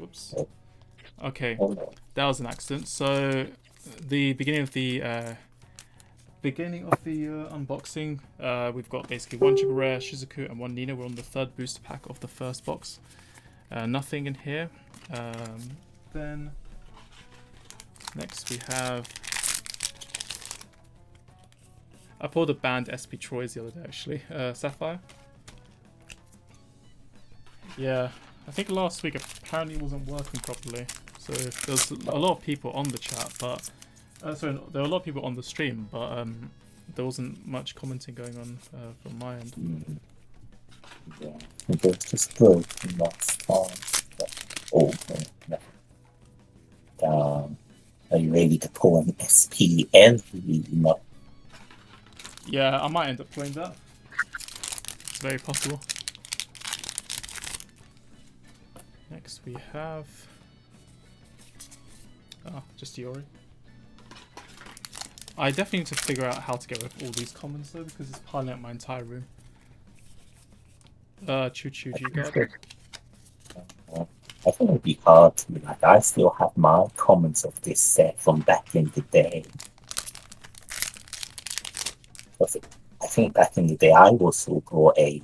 Whoops. Okay, that was an accident. So the beginning of the unboxing, we've got basically one triple rare Shizuku and one Nina. We're on the third booster pack of the first box. Nothing in here. Then next we have. I pulled a banned SP Troyes the other day actually. Sapphire. Yeah, I think last week apparently it wasn't working properly. So there's a lot of people on the chat, but sorry, there were a lot of people on the stream, but there wasn't much commenting going on from my end. Yeah, it was just broken last time. Oh, are you ready to pull an SPL? Not. Yeah, I might end up playing that. It's very possible. Next we have just Yori. I definitely need to figure out how to get rid of all these commons though, because it's piling up my entire room. Choo Choo G-Guard. I think it'd be hard to, like, I still have my comments of this set from back in the day. I think back in the day I also brought I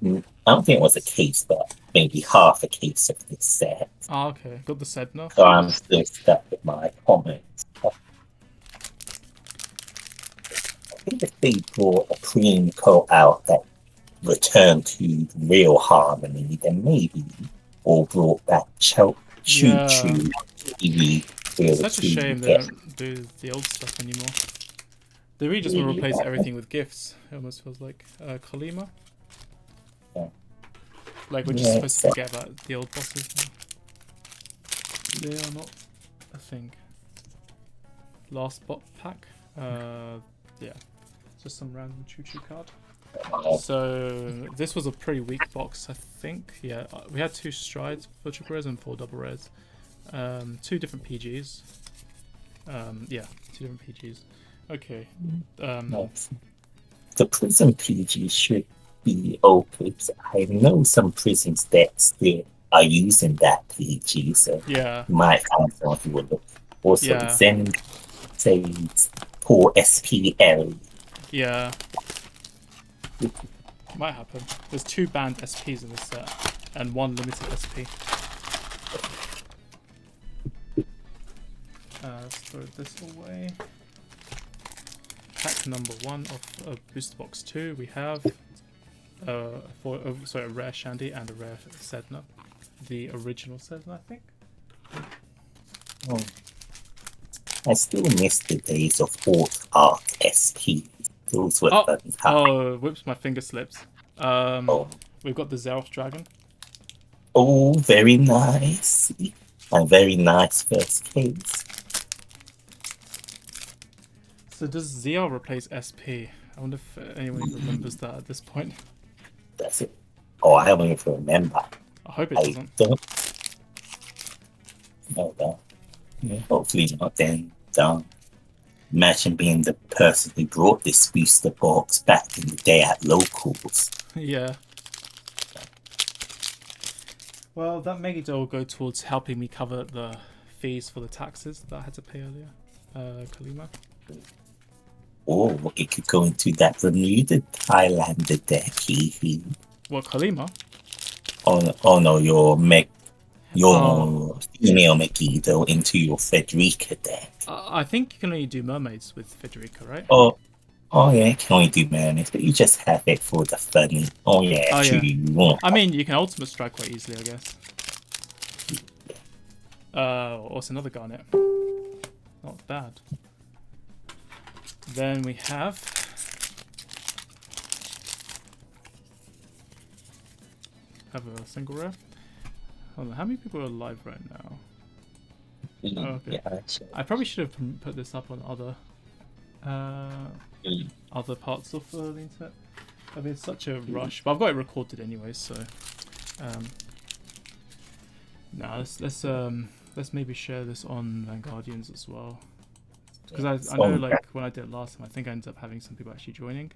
don't think it was a case, but maybe half a case of this set. Ah, okay. Got the Sedna. So I'm still stuck with my comments. I think if they brought a clean coat out that returned to real harmony, then maybe, or brought back Choo Choo. It's such a shame they don't do the old stuff anymore. They really just want to replace everything with gifts. It almost feels like Kalima. Yeah. Like we're just supposed to forget about the old bosses now. They are not a thing. Last bot pack. Yeah. Just some random Choo Choo card. So this was a pretty weak box, I think. Yeah, we had 2 strides for triple rares and 4 double rares. 2 different PGs. Yeah, 2 different PGs. Okay. The prison PG should be open. I know some prisons that still are using that PG, so yeah, you might find someone who would look. Also, Zen says poor SPL. Yeah. Might happen. There's 2 banned SPs in this set and 1 limited SP. Let's throw this away. Pack number 1 of booster box 2. We have a rare Shandy and a rare Sedna. The original Sedna, I think. Oh. I still miss the days of alt art SP. Those were fun times. Oh, whoops, my finger slips. We've got the Xerox Dragon. Oh, very nice. A very nice first case. So does ZR replace SP? I wonder if anyone remembers that at this point. That's it. Oh, I don't even remember. I hope it doesn't. No. Yeah, hopefully not then. Imagine being the person who brought this booster box back in the day at locals. Yeah. Well, that Megiddo will go towards helping me cover the fees for the taxes that I had to pay earlier. Kalima. Or it could go into that Bermuda Thailander deck. What, Kalima? Oh no, your female Megiddo into your Frederica deck. I think you can only do mermaids with Frederica, right? Oh yeah, you can only do mermaids, but you just have it for the funny. Oh yeah, you want. I mean, you can ultimate strike quite easily, I guess. What's another garnet? Not bad. Then we have a single rare. Hold on, how many people are alive right now? Oh, okay. Yeah, I probably should have put this up on other parts of the internet. I mean, it's such a rush, but I've got it recorded anyway, so now let's maybe share this on Vanguardians as well, because I know, like, when I did it last time, I think I ended up having some people actually joining.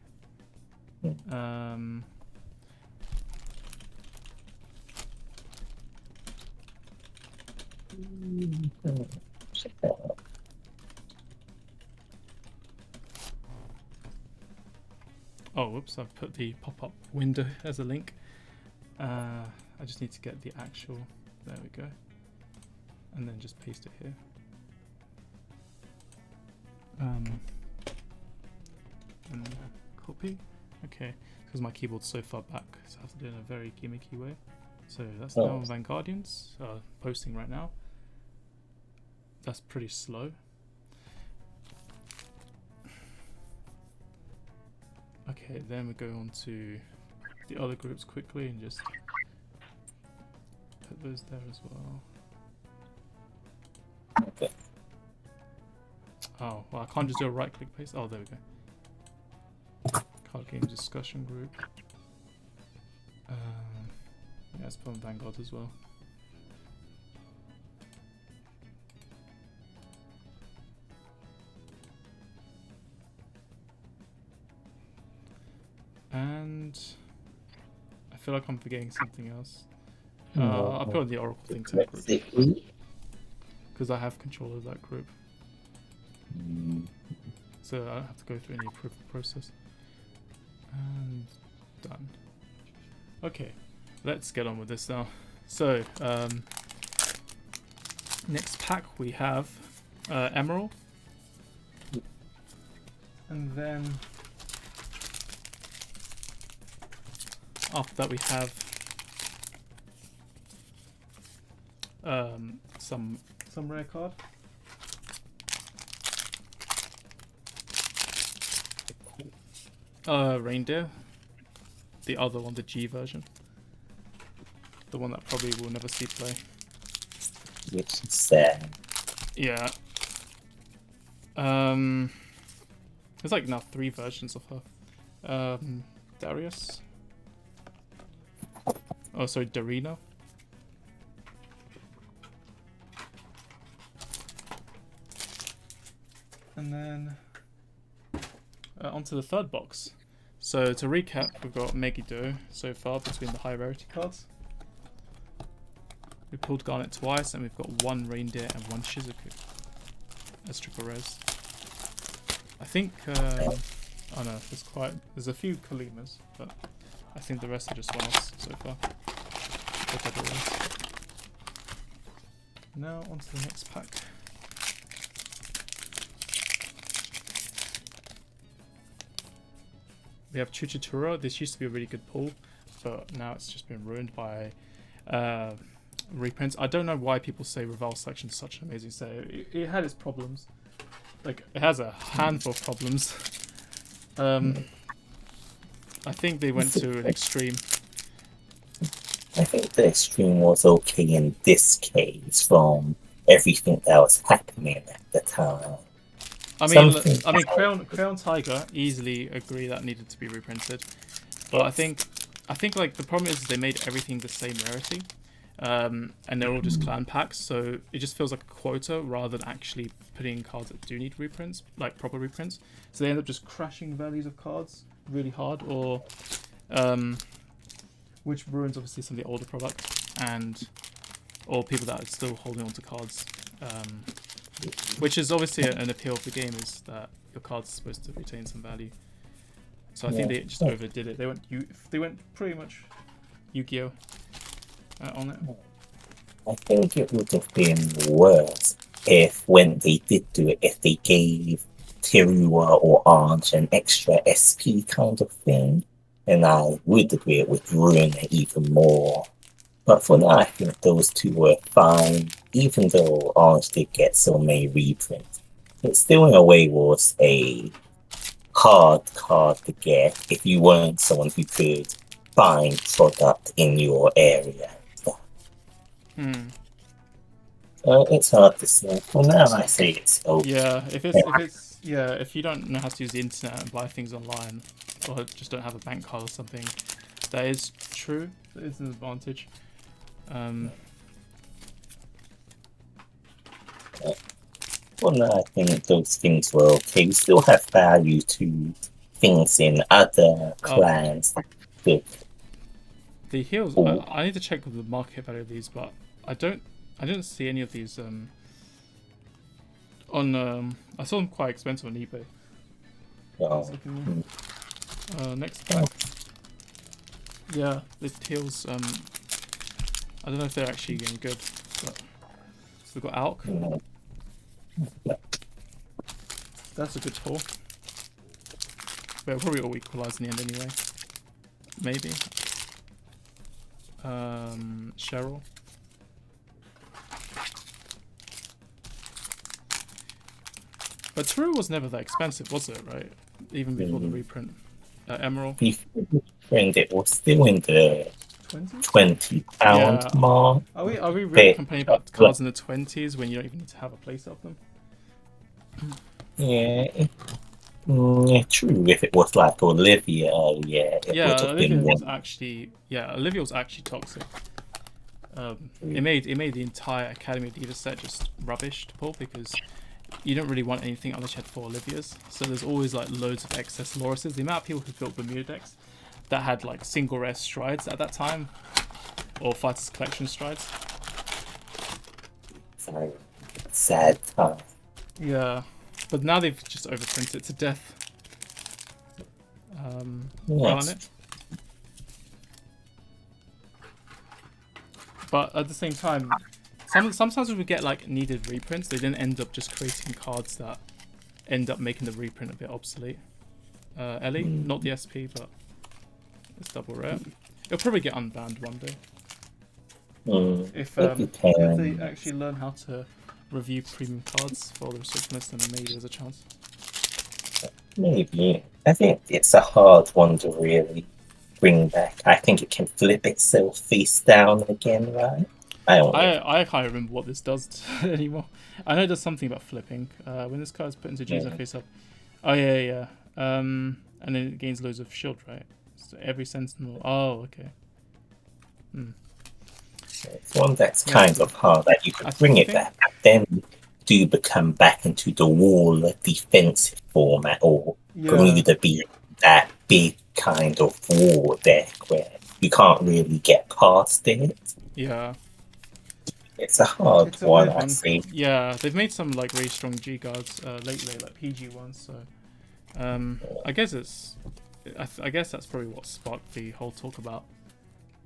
Oh, whoops! I've put the pop-up window as a link. I just need to get the actual. There we go. And then just paste it here. And copy. Okay, because my keyboard's so far back, so I have to do it in a very gimmicky way. So that's now on Vanguardians, posting right now. That's pretty slow. Okay, then we go on to the other groups quickly and just put those there as well. Okay. Oh, well, I can't just do a right click paste. Oh, there we go. Card games discussion group. Yeah, let's put on Vanguard as well. And I feel like I'm forgetting something else. I'll put on the Oracle Think Tank group because I have control of that group. So I don't have to go through any approval process. And done. Okay, let's get on with this now. So, next pack we have Emerald. And then after that we have some rare card. Reindeer. The other one, the G version. The one that probably will never see play. Which is sad. Yeah. There's like now 3 versions of her. Darius. Oh, sorry, Darina. And then onto the third box. So to recap, we've got Megiddo so far between the high rarity cards. We pulled Garnet twice, and we've got 1 Reindeer and 1 Shizuku as triple res. I think, oh no, there's a few Kalimas, but I think the rest are just one-offs so far. Now onto the next pack. We have Chuchitura. This used to be a really good pull, but now it's just been ruined by reprints. I don't know why people say Reval Selection is such an amazing set. It had its problems. Like, it has a handful of problems. I think they went to an extreme. I think the extreme was okay in this case from everything that was happening at the time. I mean, Crayon Tiger easily agree that needed to be reprinted, but I think like the problem is they made everything the same rarity, and they're all just clan packs, so it just feels like a quota rather than actually putting in cards that do need reprints, like proper reprints. So they end up just crashing values of cards really hard, or which ruins obviously some of the older product or people that are still holding on to cards. Which is obviously an appeal of the game, is that your cards are supposed to retain some value. So I think they just overdid it. They went pretty much Yu-Gi-Oh on it. I think it would have been worse if, when they did do it, if they gave Terua or Arch an extra SP kind of thing, and I would agree it would ruin it even more. But for now, I think those two were fine, even though Orange did get so many reprints. It still, in a way, was a hard card to get if you weren't someone who could find product in your area. It's hard to say. For now, I say it's okay. Yeah, if you don't know how to use the internet and buy things online, or just don't have a bank card or something, that is true. That is an advantage. Well, no, I think those things were okay. We still have value to things in other clans. The heals, I need to check the market value of these, but I I didn't see any of these on. I saw them quite expensive on eBay. Oh. Next pack. Yeah, the teals. I don't know if they're actually getting good, but we've got Alk. That's a good pull. But it'll probably all equalise in the end anyway. Maybe. Cheryl. But True was never that expensive, was it? Right? Even before the reprint. Emerald. Before the reprint, it was still in the 20? £20 mark. Are we really complaining about cards in the 20s when you don't even need to have a place of them? Yeah. Yeah, true. If it was like Olivia, yeah, it would have Olivia been was actually Olivia was actually toxic. It made the entire Academy of Divas set just rubbish to pull because you don't really want anything unless you had 4 Olivias. So there's always like loads of excess Lorises. The amount of people who built Bermuda decks that had like single rare strides at that time, or Fighters Collection strides. So sad time. Yeah, but now they've just overprinted it to death. Garnet. But at the same time, sometimes when we get like needed reprints, they then end up just creating cards that end up making the reprint a bit obsolete. Ellie, not the SP, but it's double rare. It'll probably get unbanned one day. If they actually learn how to review premium cards for all the restrictiveness, then maybe there's a chance. Maybe. I think it's a hard one to really bring back. I think it can flip itself face down again, right? I can't remember what this does anymore. I know it does something about flipping. When this card is put into G's face up. Oh yeah. And then it gains loads of shield, right? So every sentinel. Oh, okay. It's one that's kind of hard that you could bring it back, then do become back into the wall defensive format, or Bermuda be that big kind of war deck where you can't really get past it. Yeah. It's a hard one, I think. Yeah, they've made some like really strong G guards lately, like PG ones. So, I guess it's, I guess that's probably what sparked the whole talk about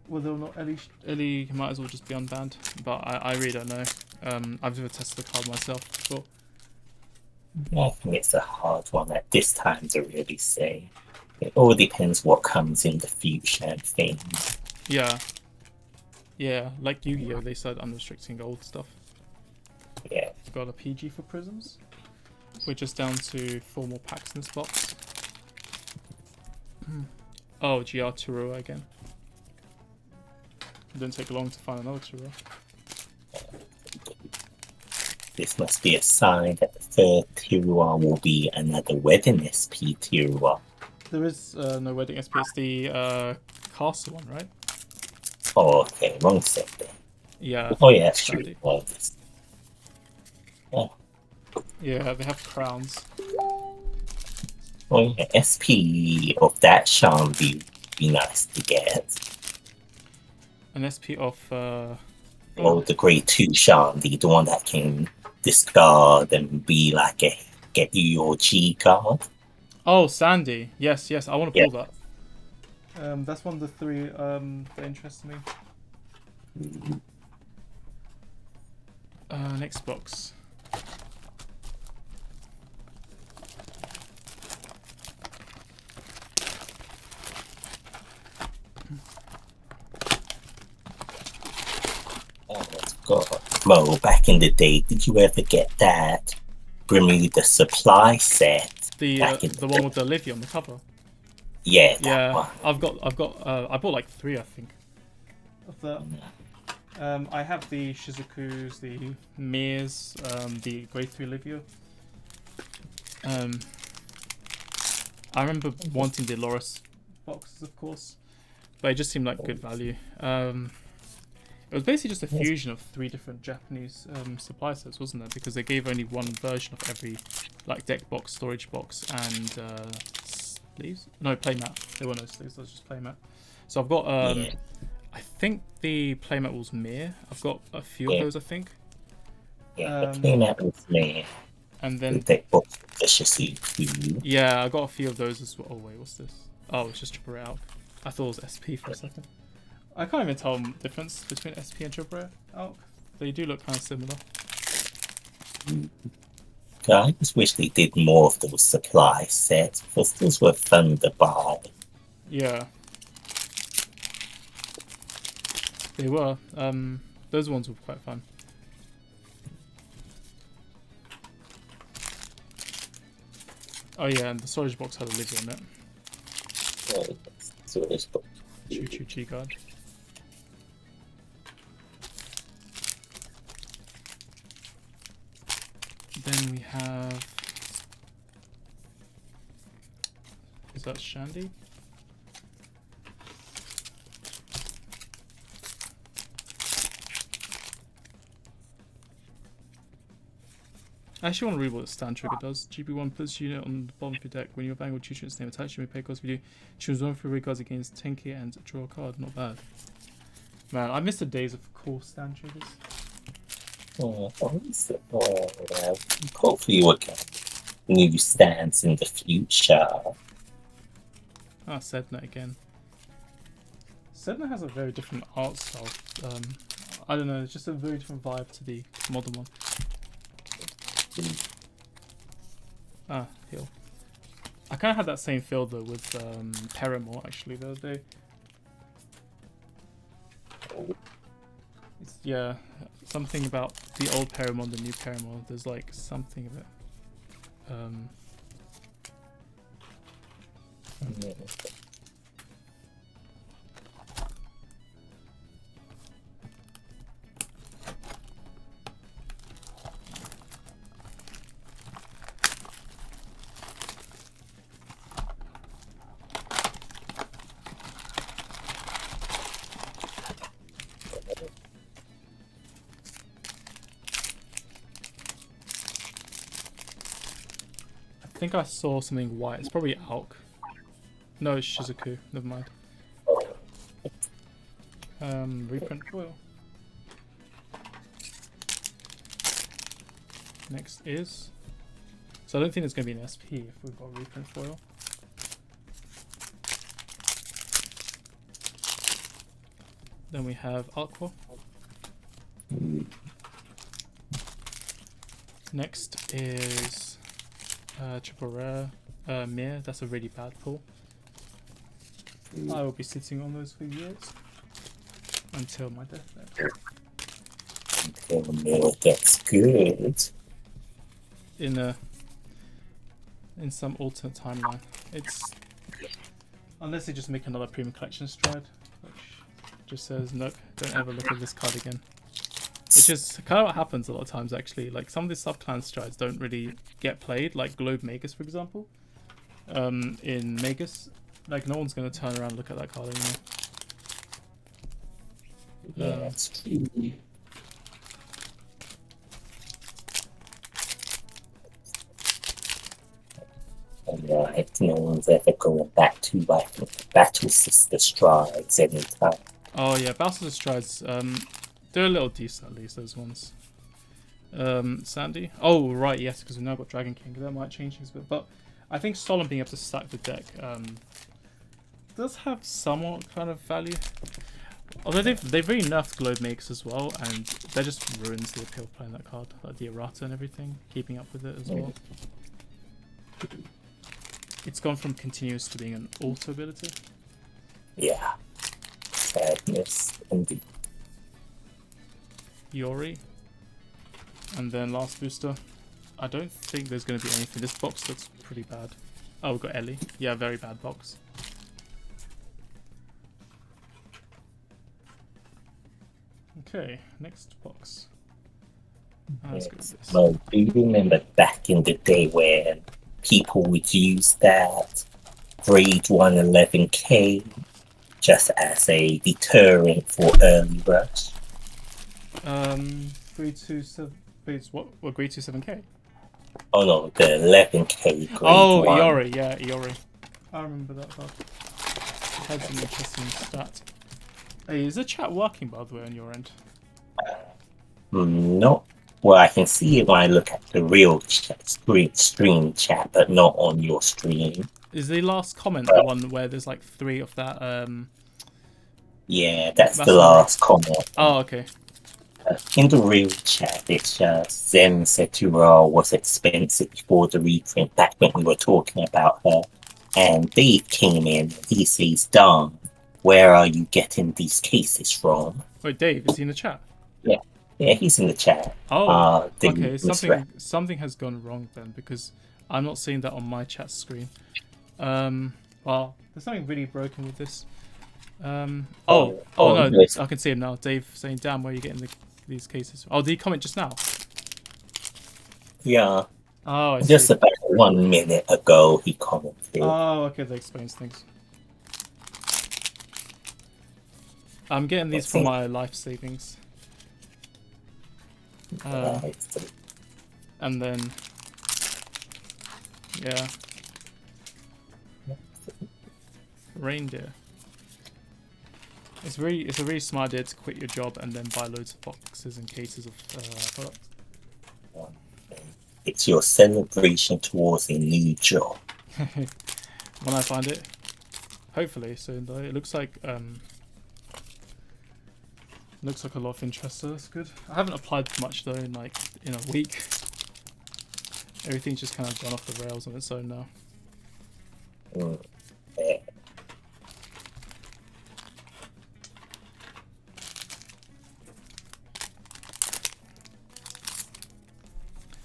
whether or not Ellie might as well just be unbanned. But I really don't know. I've never tested the card myself before. I think it's a hard one at this time to really say. It all depends what comes in the future and things. Yeah, like Yu-Gi-Oh! They started unrestricting old stuff. Yeah. Got a PG for Prisms. We're just down to 4 more packs in this box. Oh, GR Turua again. It didn't take long to find another Turua. This must be a sign that the third Tirua will be another Wedding SP Tirua. There is no Wedding SP, it's the Castle one, right? Oh, okay, wrong set then. Yeah. Oh yeah, that's true. Oh. Yeah, they have crowns. Oh yeah, SP of that Shandy would be nice to get. An SP of the grade 2 Shandy, the one that can discard and be like a get you your G card. Oh, Sandy. Yes, I want to pull that. That's one of the 3 that interests me. Next box. God. Mo, back in the day, did you ever get that Bermuda supply set? The one with the Olivia on the cover. Yeah, that one. I bought like 3, I think. Of that. I have the Shizuku's, the Mirs, the grade 3 Olivia. I remember wanting the Loris boxes, of course, but it just seemed like good value. It was basically just a fusion of 3 different Japanese supply sets, wasn't it? Because they gave only one version of every, like, deck box, storage box, and sleeves. No, playmat. There were no sleeves. There was just playmat. So I've got I think the playmat was Mir. I've got a few of those, I think. Yeah, the playmat was Mir. And The then deck box with the Shizuku. yeah, I got a few of those as well. Oh wait, what's this? Oh, it's just Triple Rare Alk. I thought it was SP for a second. I can't even tell the difference between SP and Triple Rare Alk. They do look kind of similar. I just wish they did more of those supply sets, because those were fun to buy. Yeah. They were. Those ones were quite fun. Oh yeah, and the storage box had a lid on it. Oh, storage box. Choo choo G guard. Then we have. Is that Shandy? I actually want to read what the stand trigger does. GB1 puts unit on the bottom of your deck. When your Vanguard choose its name attached, you may pay cost video. Choose one for cards against 10k and draw a card. Not bad. Man, I miss the days of cool stand triggers. Oh, yeah. Hopefully we'll get new stands in the future. Ah, Sedna again. Sedna has a very different art style. I don't know, it's just a very different vibe to the modern one. Ah, heal. I kind of had that same feel though with Paramore actually the other day. It's, yeah, something about the old Paramore and the new Paramore. There's like something of it. I think I saw something white. It's probably Alk. No, it's Shizuku. Never mind. Reprint foil. Next is. So I don't think there's going to be an SP if we've got reprint foil. Then we have Aqua. Next is Triple Rare Mir. That's a really bad pull. I will be sitting on those for years until my deathbed. Until Mir gets good. In some alternate timeline, it's unless they just make another premium collection stride, which just says nope, don't ever look at this card again. Which is kind of what happens a lot of times actually. Like some of the sub-clan strides don't really get played, like Globe Magus for example. In Magus, like no one's gonna turn around and look at that card anymore. Yeah, that's true. Alright, no one's ever going back to like Battle Sister strides anytime. Oh yeah, Battle Sister strides. They're a little decent at least, those ones. Sandy? Oh, right, yes, because we've now got Dragon King. That might change things a bit. But I think Solemn being able to stack the deck does have somewhat kind of value. Although they've really nerfed Globe Makers as well, and that just ruins the appeal of playing that card. Like the errata and everything, keeping up with it as well. It's gone from continuous to being an auto ability. Yeah. Sadness indeed. Yori. And then last booster. I don't think there's going to be anything. This box looks pretty bad. Oh, we've got Ellie. Yeah, very bad box. Okay, next box. Let's go with this. Well, do you remember back in the day when people would use that grade 1 11k just as a deterrent for early rush? Grade 2 Wait, what grade 2 7k? Oh no, the 11k grade Oh, 1. Iori, yeah, Iori. I remember that card. It had some interesting stat. Hey, is the chat working by the way on your end? Not well. I can see it when I look at the real stream chat, but not on your stream. Is the last comment the one where there's like 3 of that Yeah, that's the masonry? last comment. Oh, okay. In the real chat, it's just Zen Setura was expensive before the reprint back when we were talking about her. And Dave came in, he says, Darn, where are you getting these cases from? Wait, Dave, is he in the chat? Yeah, yeah, he's in the chat. Oh, Dave okay. Something has gone wrong then because I'm not seeing that on my chat screen. Well, there's something really broken with this. Oh no, yes. I can see him now. Dave saying, "Damn, where are you getting these cases?" Oh, did he comment just now? Yeah, Oh, I just see. about 1 minute ago he commented. Oh, okay, that explains things. I'm getting these from my life savings. And then, yeah, reindeer. It's a really smart idea to quit your job and then buy loads of boxes and cases of products. It's your celebration towards a new job. When I find it, hopefully soon though. It looks like a lot of interest, so that's good. I haven't applied much though in a week. Everything's just kind of gone off the rails on its own now. Yeah.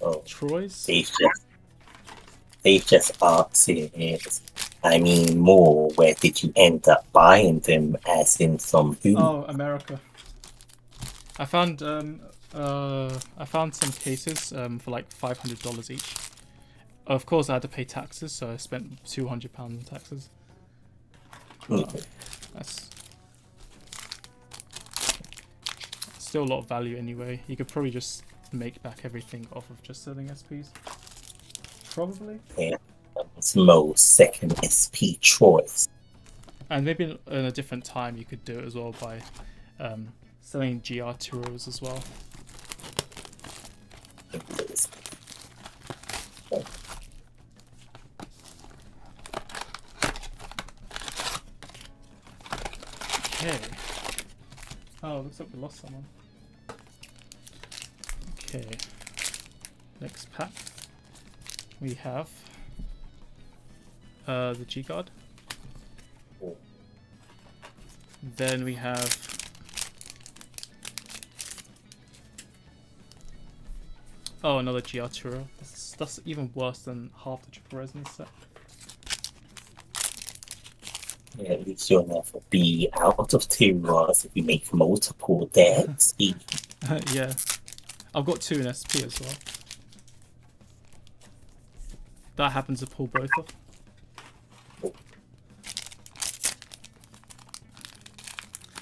Oh, Troy's? They've just asked it. I mean, more. Where did you end up buying them? As in from who? Oh, America. I found some cases for like $500 each. Of course, I had to pay taxes, so I spent £200 in taxes. That's still a lot of value anyway. You could probably just make back everything off of just selling SPs. Probably. Yeah, it's Mo's second SP choice. And maybe in a different time you could do it as well by selling GR Turos as well. Okay. Oh, looks like we lost someone. Okay. Next pack. We have the G-Guard. Then we have another GR Turo. That's even worse than half the triple resonance set. Yeah, at least you'll never be out of Tiras if you make multiple decks. Yeah. I've got 2 in SP as well. That happens to pull both off.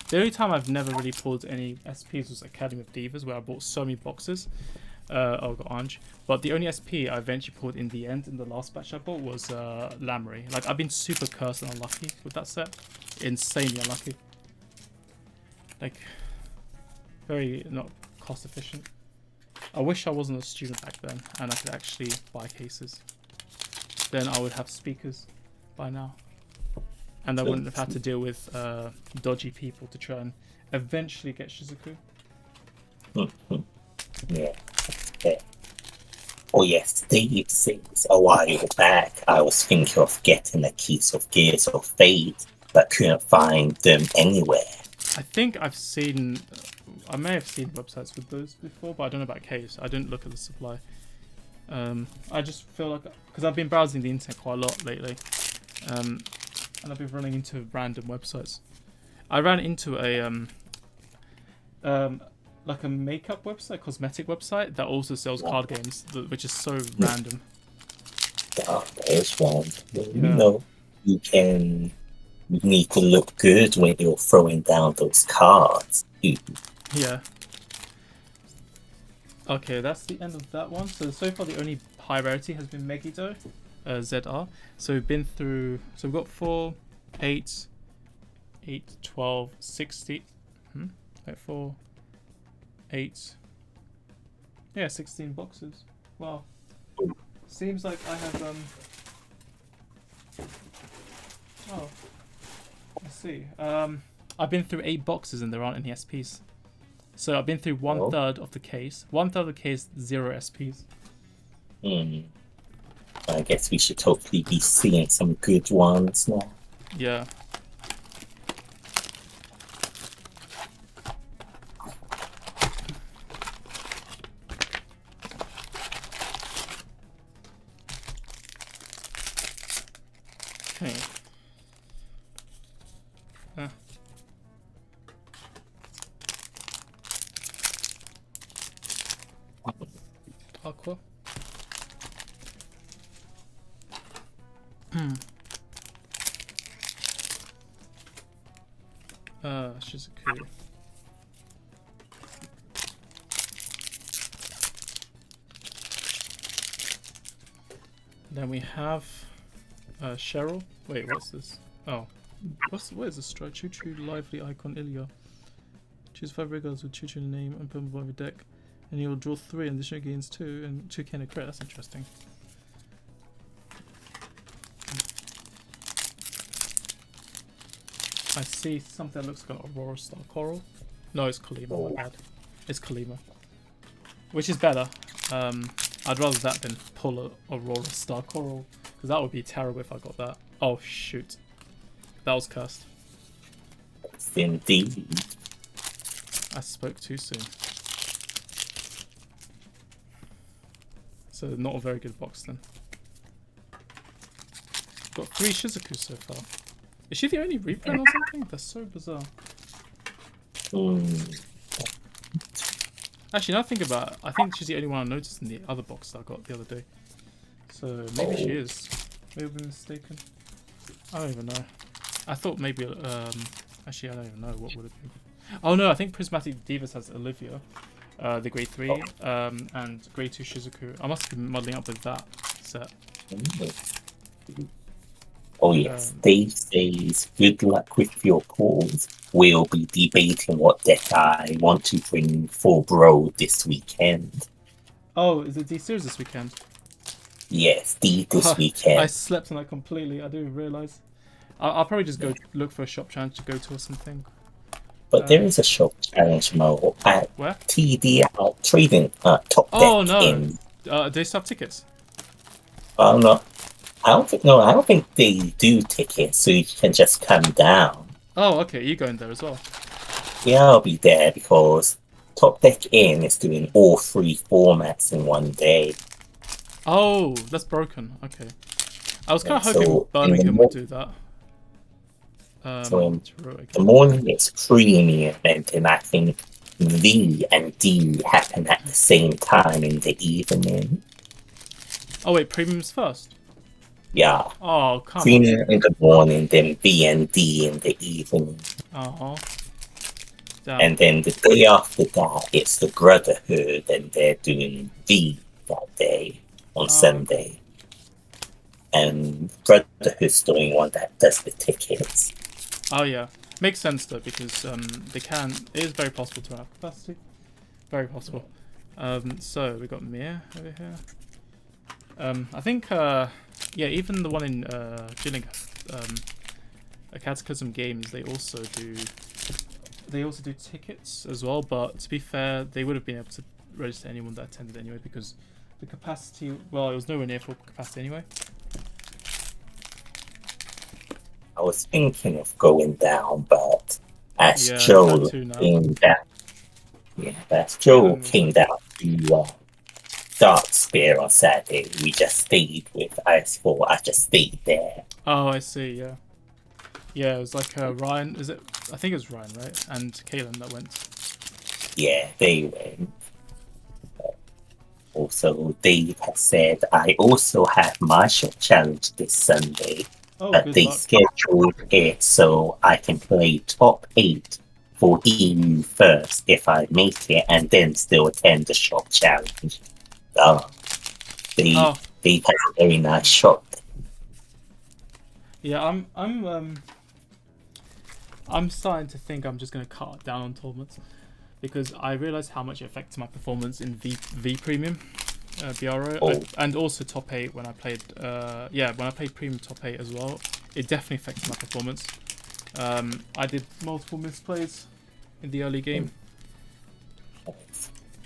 The only time I've never really pulled any SPs was Academy of Divas, where I bought so many boxes. I got Orange. But the only SP I eventually pulled in the end, in the last batch I bought, was Lamory. Like, I've been super cursed and unlucky with that set. Insanely unlucky. Like, very not cost efficient. I wish I wasn't a student back then and I could actually buy cases. Then I would have speakers by now. And I wouldn't have had to deal with dodgy people to try and eventually get Shizuku. Yeah. Oh yes, Dave says a while back I was thinking of getting a case of Gears of Fate, but couldn't find them anywhere. I think I've seen... I may have seen websites with those before, but I don't know about case. I didn't look at the supply. I just feel like... Because I've been browsing the internet quite a lot lately. And I've been running into random websites. I ran into a... like a makeup website, cosmetic website that also sells card games, which is so random. There's one. You know, you need to look good when you're throwing down those cards. Yeah. Okay, that's the end of that one. So far the only high rarity has been Megiddo, ZR. So we've been through... So we've got 4, 8, 8, 12, 60. Like 4, 8. Yeah, 16 boxes. Wow. Seems like I have Oh, I see. I've been through 8 boxes and there aren't any SPs. So I've been through 1/3 of the case. 1/3 of the case, 0 SPs. I guess we should hopefully be seeing some good ones now. Yeah. Okay. Aqua. Shizuku. Then we have Cheryl. Wait, what's this? Oh, what is this? Strike Choo Choo Lively Icon Ilya. Choose 5 regulars with Choo Choo in the name and put them on your deck, and you'll draw 3 and additional gains 2 and 2 can credit. That's interesting. I see something that looks like an Aurora Star Coral. No, it's Kalima, my bad. It's Kalima. Which is better. I'd rather that than pull a Aurora Star Coral, because that would be terrible if I got that. Oh, shoot. That was cursed. Indeed. I spoke too soon. So not a very good box then. Got 3 Shizuku so far. Is she the only reprint or something? That's so bizarre. Actually, now I think about it, I think she's the only one I noticed in the other box that I got the other day. So maybe she is. Maybe I've been mistaken. I don't even know. I thought maybe, actually I don't even know what would it be. Oh no, I think Prismatic Divas has Olivia, the grade 3, and grade 2 Shizuku. I must be modelling up with that set. Oh yes, Dave says, good luck with your calls. We'll be debating what deck I want to bring for Bro this weekend. Oh, is it D Series this weekend? Yes, D this weekend. I slept on that completely, I didn't realise. I'll probably just go look for a shop challenge to go to or something. But there is a shop challenge mode at Where? TD trading top deck in. Do they still have tickets? No. I don't think they do tickets, so you can just come down. Oh, okay, you going there as well? Yeah, I'll be there because Top Deck In is doing all 3 formats in one day. Oh, that's broken. Okay. I was kind of hoping Birmingham would do that. So in the morning it's premium, and then I think V and D happen at the same time in the evening. Oh wait, premium's first? Yeah. Oh, come on. Premium in the morning, then V and D in the evening. Damn. And then the day after that, it's the Brotherhood, and they're doing V that day on Sunday. And Brotherhood's doing one that does the tickets. Oh yeah, makes sense though, because they can. It is very possible to have capacity. Very possible. So we got Mia over here. I think yeah, even the one in Gillingham, a Cataclysm Games, they also do tickets as well. But to be fair, they would have been able to register anyone that attended anyway, because the capacity, well, it was nowhere near full capacity anyway. I was thinking of going down, but as Joe came down, came down to Dark Spear on Saturday, we just stayed with IS4. I just stayed there. Oh, I see. Yeah, yeah. It was like Ryan. Is it? I think it was Ryan, right? And Kaylin that went. Yeah, they went. Also, Dave has said I also have my shop challenge this Sunday. But they scheduled it so I can play top 8 for EU first if I make it, and then still attend the shop challenge. They have a very nice shop. Yeah, I'm starting to think I'm just gonna cut down on tournaments because I realized how much it affects my performance in V Premium, BRO, and also top 8 when I played. When I played Premium top 8 as well, it definitely affected my performance. I did multiple misplays in the early game,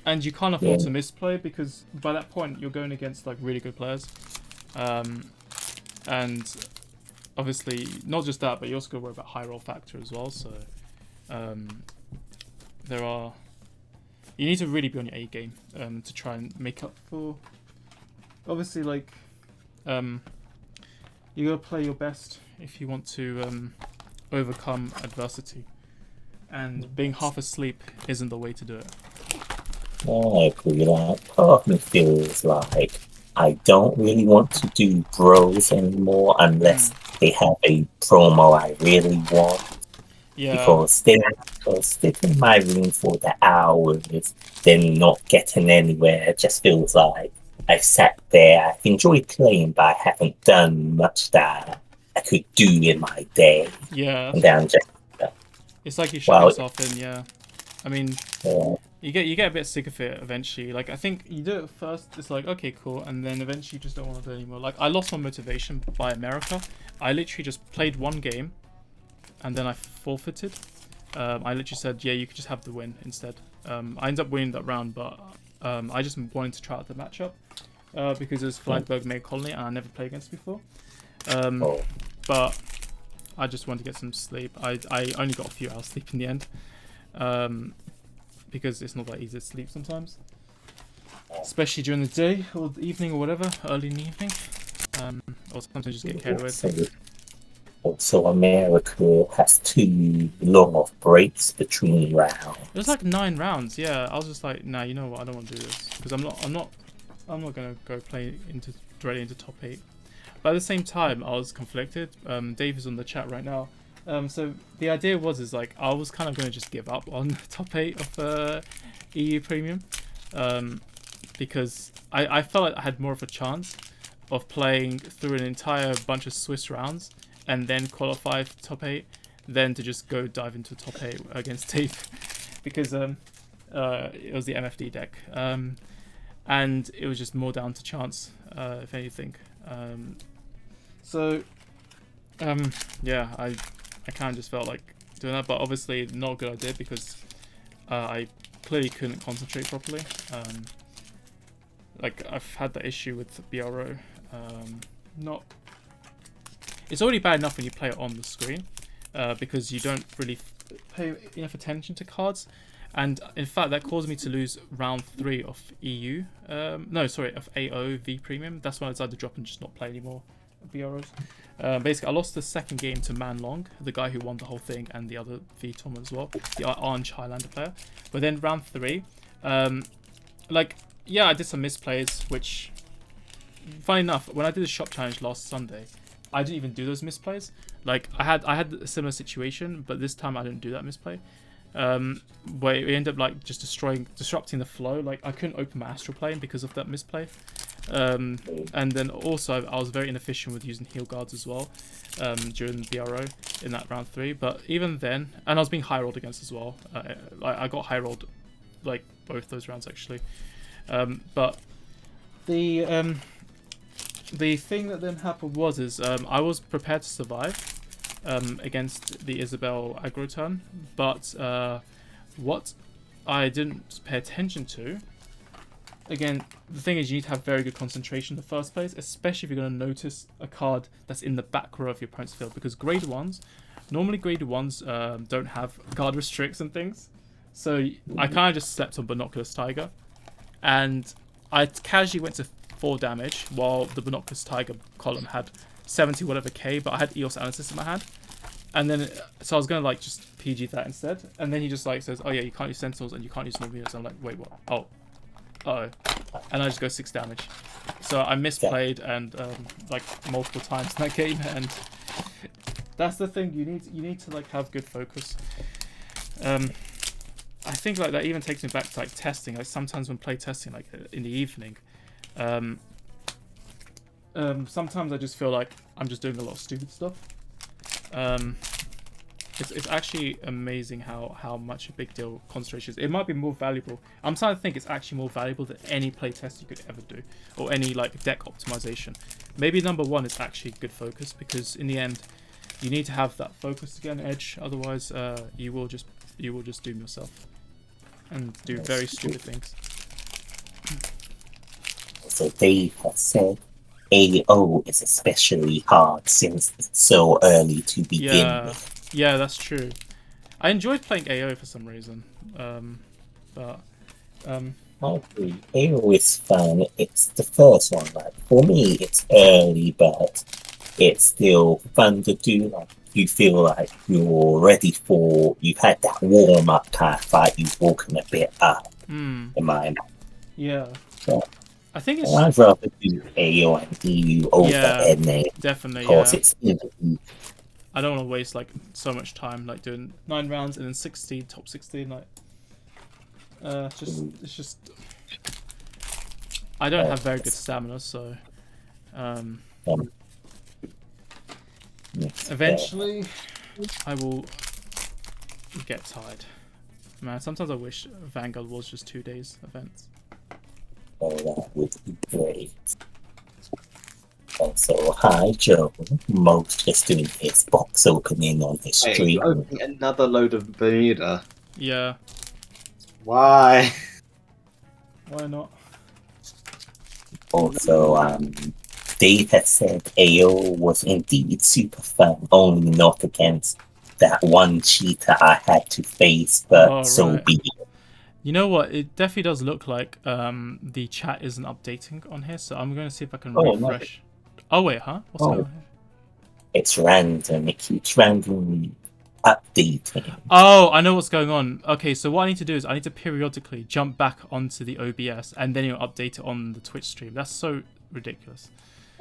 and you can't afford to misplay because by that point you're going against like really good players, and obviously not just that, but you also got to worry about high roll factor as well. So you need to really be on your A game to try and make up for. Obviously, like you gotta play your best if you want to overcome adversity, and being half asleep isn't the way to do it. I agree. Like, part of me feels like I don't really want to do bros anymore unless they have a promo I really want. Yeah. Because sitting in my room for the hours, then not getting anywhere, just feels like I've sat there. I've enjoyed playing, but I haven't done much that I could do in my day. Yeah. And then just. It's like you shut yourself in. Yeah. I mean. Yeah. You get a bit sick of it eventually. Like I think you do it first, it's like okay, cool, and then eventually you just don't want to do it anymore. Like I lost my motivation by America. I literally just played one game, and then I forfeited. I literally said, yeah, you could just have the win instead. I ended up winning that round, but I just wanted to try out the matchup because it was Flagberg Mega Colony, and I never played against before. But I just wanted to get some sleep. I only got a few hours sleep in the end. Because it's not that easy to sleep sometimes, especially during the day or the evening or whatever, early in the evening, or sometimes you just get carried away. Also, America has too long of breaks between rounds. It was like 9 rounds. Yeah, I was just like, nah, you know what? I don't want to do this because I'm not gonna go play directly into top 8. But at the same time, I was conflicted. Dave is on the chat right now. So the idea was like I was kind of going to just give up on top 8 of EU Premium because I felt like I had more of a chance of playing through an entire bunch of Swiss rounds and then qualify for top 8 than to just go dive into top 8 against Dave because it was the MFD deck and it was just more down to chance if anything. Yeah, I kind of just felt like doing that, but obviously not a good idea because I clearly couldn't concentrate properly. Like I've had that issue with BRO. It's already bad enough when you play it on the screen because you don't really pay enough attention to cards, and in fact that caused me to lose round 3 of EU. Of AO V Premium. That's when I decided to drop and just not play anymore BROs. Basically, I lost the second game to Man Long, the guy who won the whole thing, and the other V tournament as well, the Orange Highlander player. But then round 3, I did some misplays, which, funny enough, when I did the shop challenge last Sunday, I didn't even do those misplays. Like I had a similar situation, but this time I didn't do that misplay. Where it ended up like just disrupting the flow. Like I couldn't open my astral plane because of that misplay. And then also I was very inefficient with using heal guards as well during the BRO in that round 3. But even then, and I was being high rolled against as well. I got high rolled like both those rounds actually. But the thing that then happened was I was prepared to survive against the Isabel aggro turn, but what I didn't pay attention to. Again, the thing is you need to have very good concentration in the first place, especially if you're going to notice a card that's in the back row of your opponent's field, because normally graded ones don't have guard restricts and things. So I kind of just slept on Binoculars Tiger, and I casually went to 4 damage while the Binoculars Tiger column had 70 whatever K, but I had EOS Analysis in my hand. And then, so I was going to like just PG that instead. And then he just like says, oh yeah, you can't use Sentinels and you can't use normal units. I'm like, wait, what? Oh. Uh-oh. And I just go 6 damage. So I misplayed and like multiple times in that game, and that's the thing, you need to like have good focus. I think like that even takes me back to like testing. Like sometimes when play testing, like in the evening, sometimes I just feel like I'm just doing a lot of stupid stuff. It's actually amazing how much a big deal concentration is. It might be more valuable. I'm starting to think it's actually more valuable than any playtest you could ever do, or any like deck optimization. Maybe number one is actually good focus, because in the end, you need to have that focus to get an edge. Otherwise, you will just doom yourself and do very stupid things. So Dave has said AO is especially hard since it's so early to begin with. Yeah, that's true. I enjoyed playing AO for some reason, but I agree. AO is fun. It's the first one. Like for me, it's early, but it's still fun to do. Like you feel like you're ready for. You've had that warm up kind of fight. You've woken a bit up. In my mind. Yeah. So, I think it's. I'd rather do AO and EU over NA. Definitely. Because it's easy. I don't want to waste like so much time like doing 9 rounds and then 16 top 16 like. It's just. I don't have very good stamina, so. Eventually, I will get tired. Man, sometimes I wish Vanguard was just 2 days events. Oh, that would be great. Also, hi Joe. Mo's just doing his box opening on his stream. You're opening another load of Bermuda. Yeah. Why? Why not? Also, Dave has said AO was indeed super fun, only not against that one cheater I had to face, but so be it. You know what? It definitely does look like the chat isn't updating on here, so I'm going to see if I can refresh. Oh, wait, huh? What's going on here? It's random. It keeps randomly updating. Oh, I know what's going on. Okay, so what I need to do is I need to periodically jump back onto the OBS and then you'll update it on the Twitch stream. That's so ridiculous.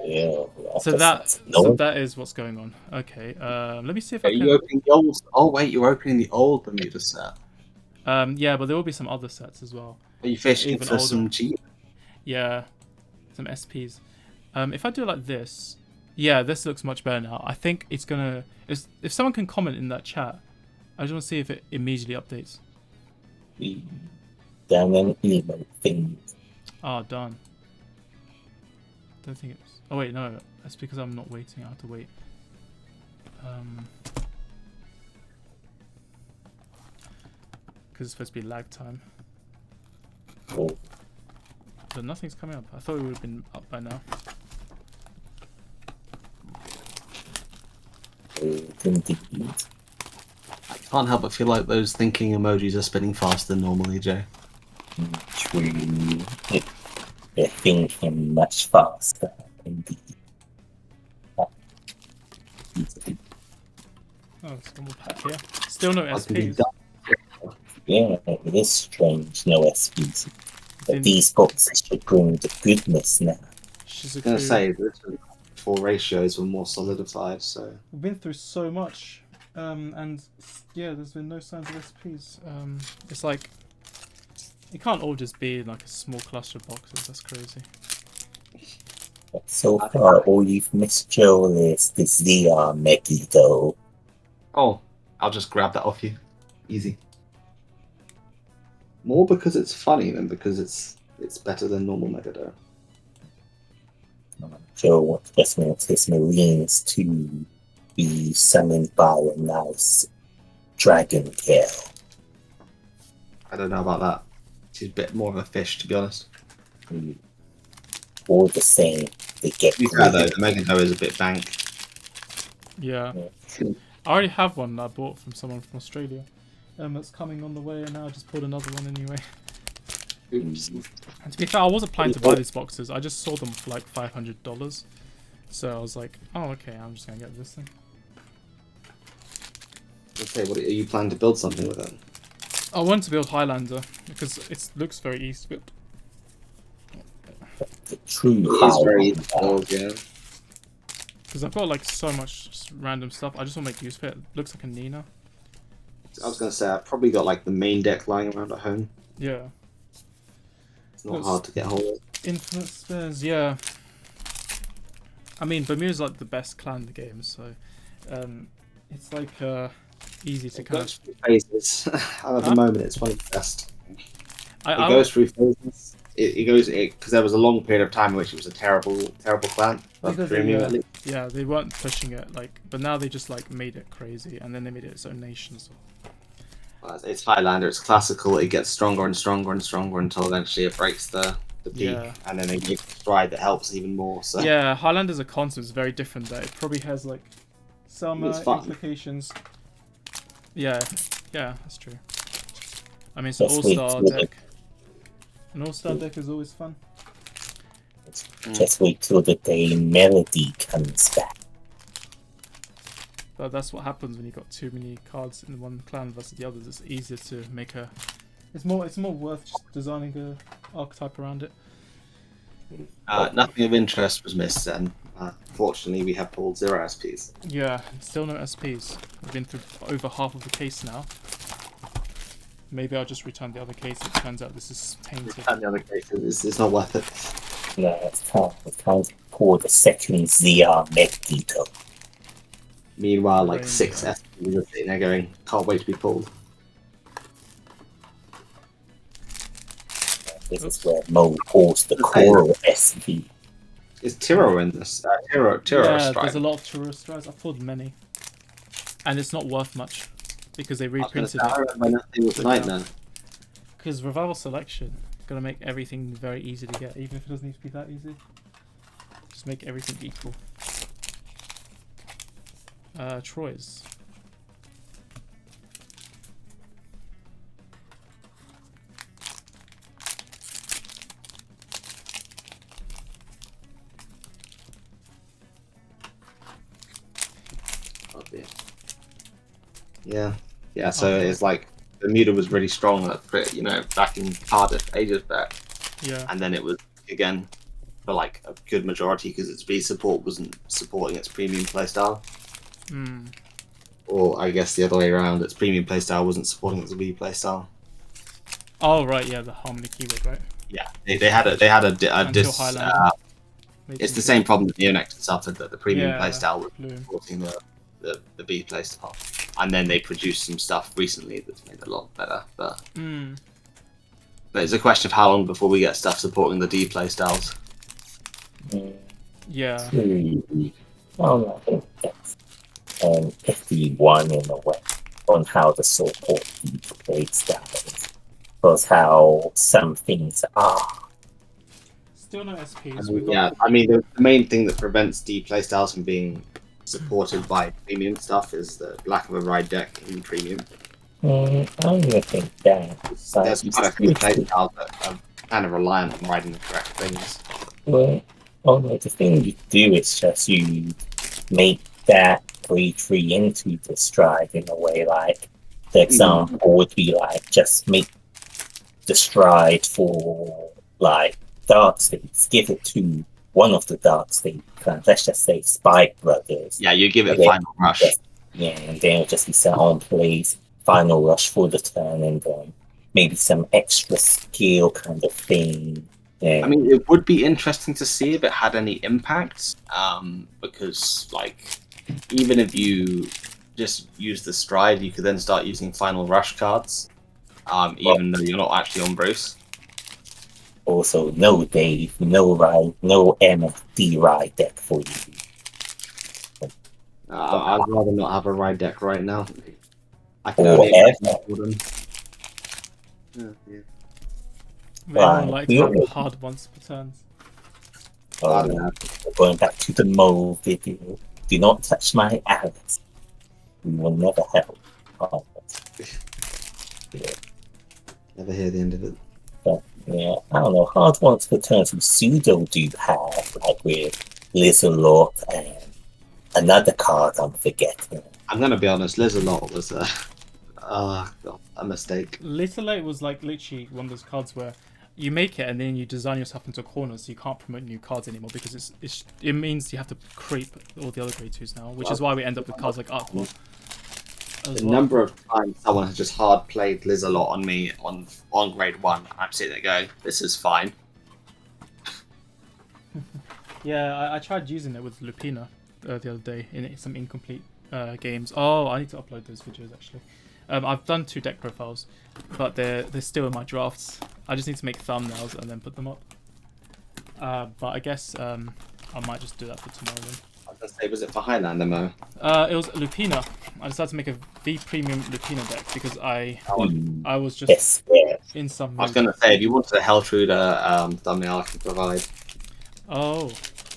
Yeah. So that is what's going on. Okay, let me see if I can... You opening the old... Oh, wait, you're opening the old Bermuda set. Yeah, but there will be some other sets as well. Are you fishing for some cheap? Yeah, some SPs. If I do it like this, yeah, this looks much better now. I think it's gonna. If someone can comment in that chat, I just want to see if it immediately updates. Done an email thing. Oh, done. Don't think it's. Oh wait, no, that's because I'm not waiting. I have to wait. Because it's supposed to be lag time. Oh. But nothing's coming up. I thought it would have been up by now. Indeed. I can't help but feel like those thinking emojis are spinning faster than normally, Jay. True. They're thinking much faster, indeed. Oh, there's one more pack here. Still no SPs. Yeah, it is strange, no SPs. But these boxes should bring the goodness now. I was going to say, before ratios were more solidified, so... We've been through so much, and yeah, there's been no signs of SPs. It's like, it can't all just be like a small cluster of boxes, that's crazy. But so far, all you've missed, Joel, is the ZR Megiddo. Oh, I'll just grab that off you. Easy. More because it's funny than because it's better than normal Megiddo. Joe just wants his Marines to be summoned by a nice dragon tail. I don't know about that. She's a bit more of a fish, to be honest. All the same, they get. To be fair though, the Megiddo is a bit bank. Yeah. I already have one that I bought from someone from Australia. That's coming on the way, and now I just bought another one anyway. Oops. And to be fair, I wasn't planning to buy these boxes. I just saw them for like $500. So I was like, oh, okay, I'm just going to get this thing. Okay, what are you planning to build something with it? I want to build Highlander because it looks very easy to build. The true Highlander, yeah. Because I've got like so much random stuff. I just want to make use of it. It looks like a Nina. I was going to say, I've probably got like the main deck lying around at home. Yeah. It's not hard to get hold of. Infinite spares, yeah. I mean, Bermuda's like the best clan in the game, so it's like easy to It kind goes through phases. At the Huh? moment, it's one of the best. I It goes through phases. It goes because there was a long period of time in which it was a terrible clan of because premium at least. yeah, they weren't pushing it like, but now they just like made it crazy, and then they made it its own nation. So It's Highlander. It's classical. It gets stronger and stronger and stronger until eventually it breaks the peak, Yeah. and then they make a stride that helps even more. So yeah, Highland as a concept is very different. There, it probably has like some It's fun. implications. Yeah, yeah, that's true. I mean, it's an Just wait all-star till deck. An all-star deck is always fun. just wait till the day Melody comes back. But that's what happens when you got too many cards in one clan versus the others. It's easier to make a. It's more worth just designing a archetype around it. Nothing of interest was missed then. Fortunately, we have pulled 0 SPs. Yeah, still no SPs. We've been through over half of the case now. Maybe I'll just return the other case. It turns out this is tainted. And the other cases, it's not worth it. Yeah, it's time to pour the second ZR Megiddo. Meanwhile, like Rainbow. 6 SPs are sitting there going, can't wait to be pulled. This Oops. is where Mo pours the Okay. coral SP. Is Tiro in this? Tiro Yeah, strike. there's a lot of tourist strides. I've pulled many. And it's not worth much. Because they I reprinted remember it. nothing was a nightmare. Because revival selection gonna make everything very easy to get, even if it doesn't need to be that easy. Just make everything equal. Troy's. Oh dear. Yeah. So it's like the Bermuda was really strong back in Cardiff ages back, Yeah. and then it was again for like a good majority because its B support wasn't supporting its premium playstyle, Hmm. or I guess the other way around, its premium playstyle wasn't supporting its B playstyle. Oh right, yeah, the harmony keyword, right? Yeah, they had a Until dis. Highlander. It's the same problem that Neonex suffered, that the premium Yeah, playstyle was Bloom. supporting the B playstyle, and then they produced some stuff recently that's made it a lot better. But it's a question of how long before we get stuff supporting the D playstyles. Yeah. Well, I think that's 51 in a way on how the so-called deep playstyles. Because how some things are. Still no SPs. I We've mean, got the main thing that prevents D playstyles from being supported by premium stuff is the lack of a ride deck in premium. I don't even think that. There's quite a few playstyles that are kind of reliant on riding the correct things. Well, no, the thing you do is just you make that 3-3 into the stride in a way. Like, the example would be like, just make the stride for, like, dark states. Give it to one of the dark state clans. Let's just say Spike Brothers. Yeah, you give it Yeah. final rush. Yeah, and then it'll just be set on plays, final rush for the turn, and then maybe some extra skill kind of thing. Yeah. I mean, it would be interesting to see if it had any impact, because, like, even if you just use the stride, you could then start using final rush cards, even though you're not actually on Bruce. Also, no Dave, no ride, no MFD ride deck for you. I'd rather not have a ride deck right now. I can Or only ever. yeah. everyone Right, likes we having all- hard once per turns. Going back to the Mo video. Do not touch my Alice. We will never help. Oh, yeah. Never hear the end of it. But, yeah, I don't know. Hard ones for turns we pseudo do have, like with Lizalot and another card I'm forgetting. I'm gonna be honest, Lizalot was a mistake. Little Late was like literally one of those cards where you make it and then you design yourself into a corner, so you can't promote new cards anymore because it means you have to creep all the other grade 2s now, which is why we end up with cards like Aqua. The number of times someone has just hard played Lizalot on me on grade 1, I'm sitting there going, this is fine. Yeah, I tried using it with Lupina the other day in some incomplete games. Oh, I need to upload those videos actually. I've done 2 deck profiles, but they're still in my drafts. I just need to make thumbnails and then put them up. But I guess I might just do that for tomorrow then. I was gonna say, was it for Highlander Mo? It was Lupina. I decided to make a V Premium Lupina deck because I was just in some mood. I was gonna say, if you wanted a Helltruder thumbnail, I can provide. Oh,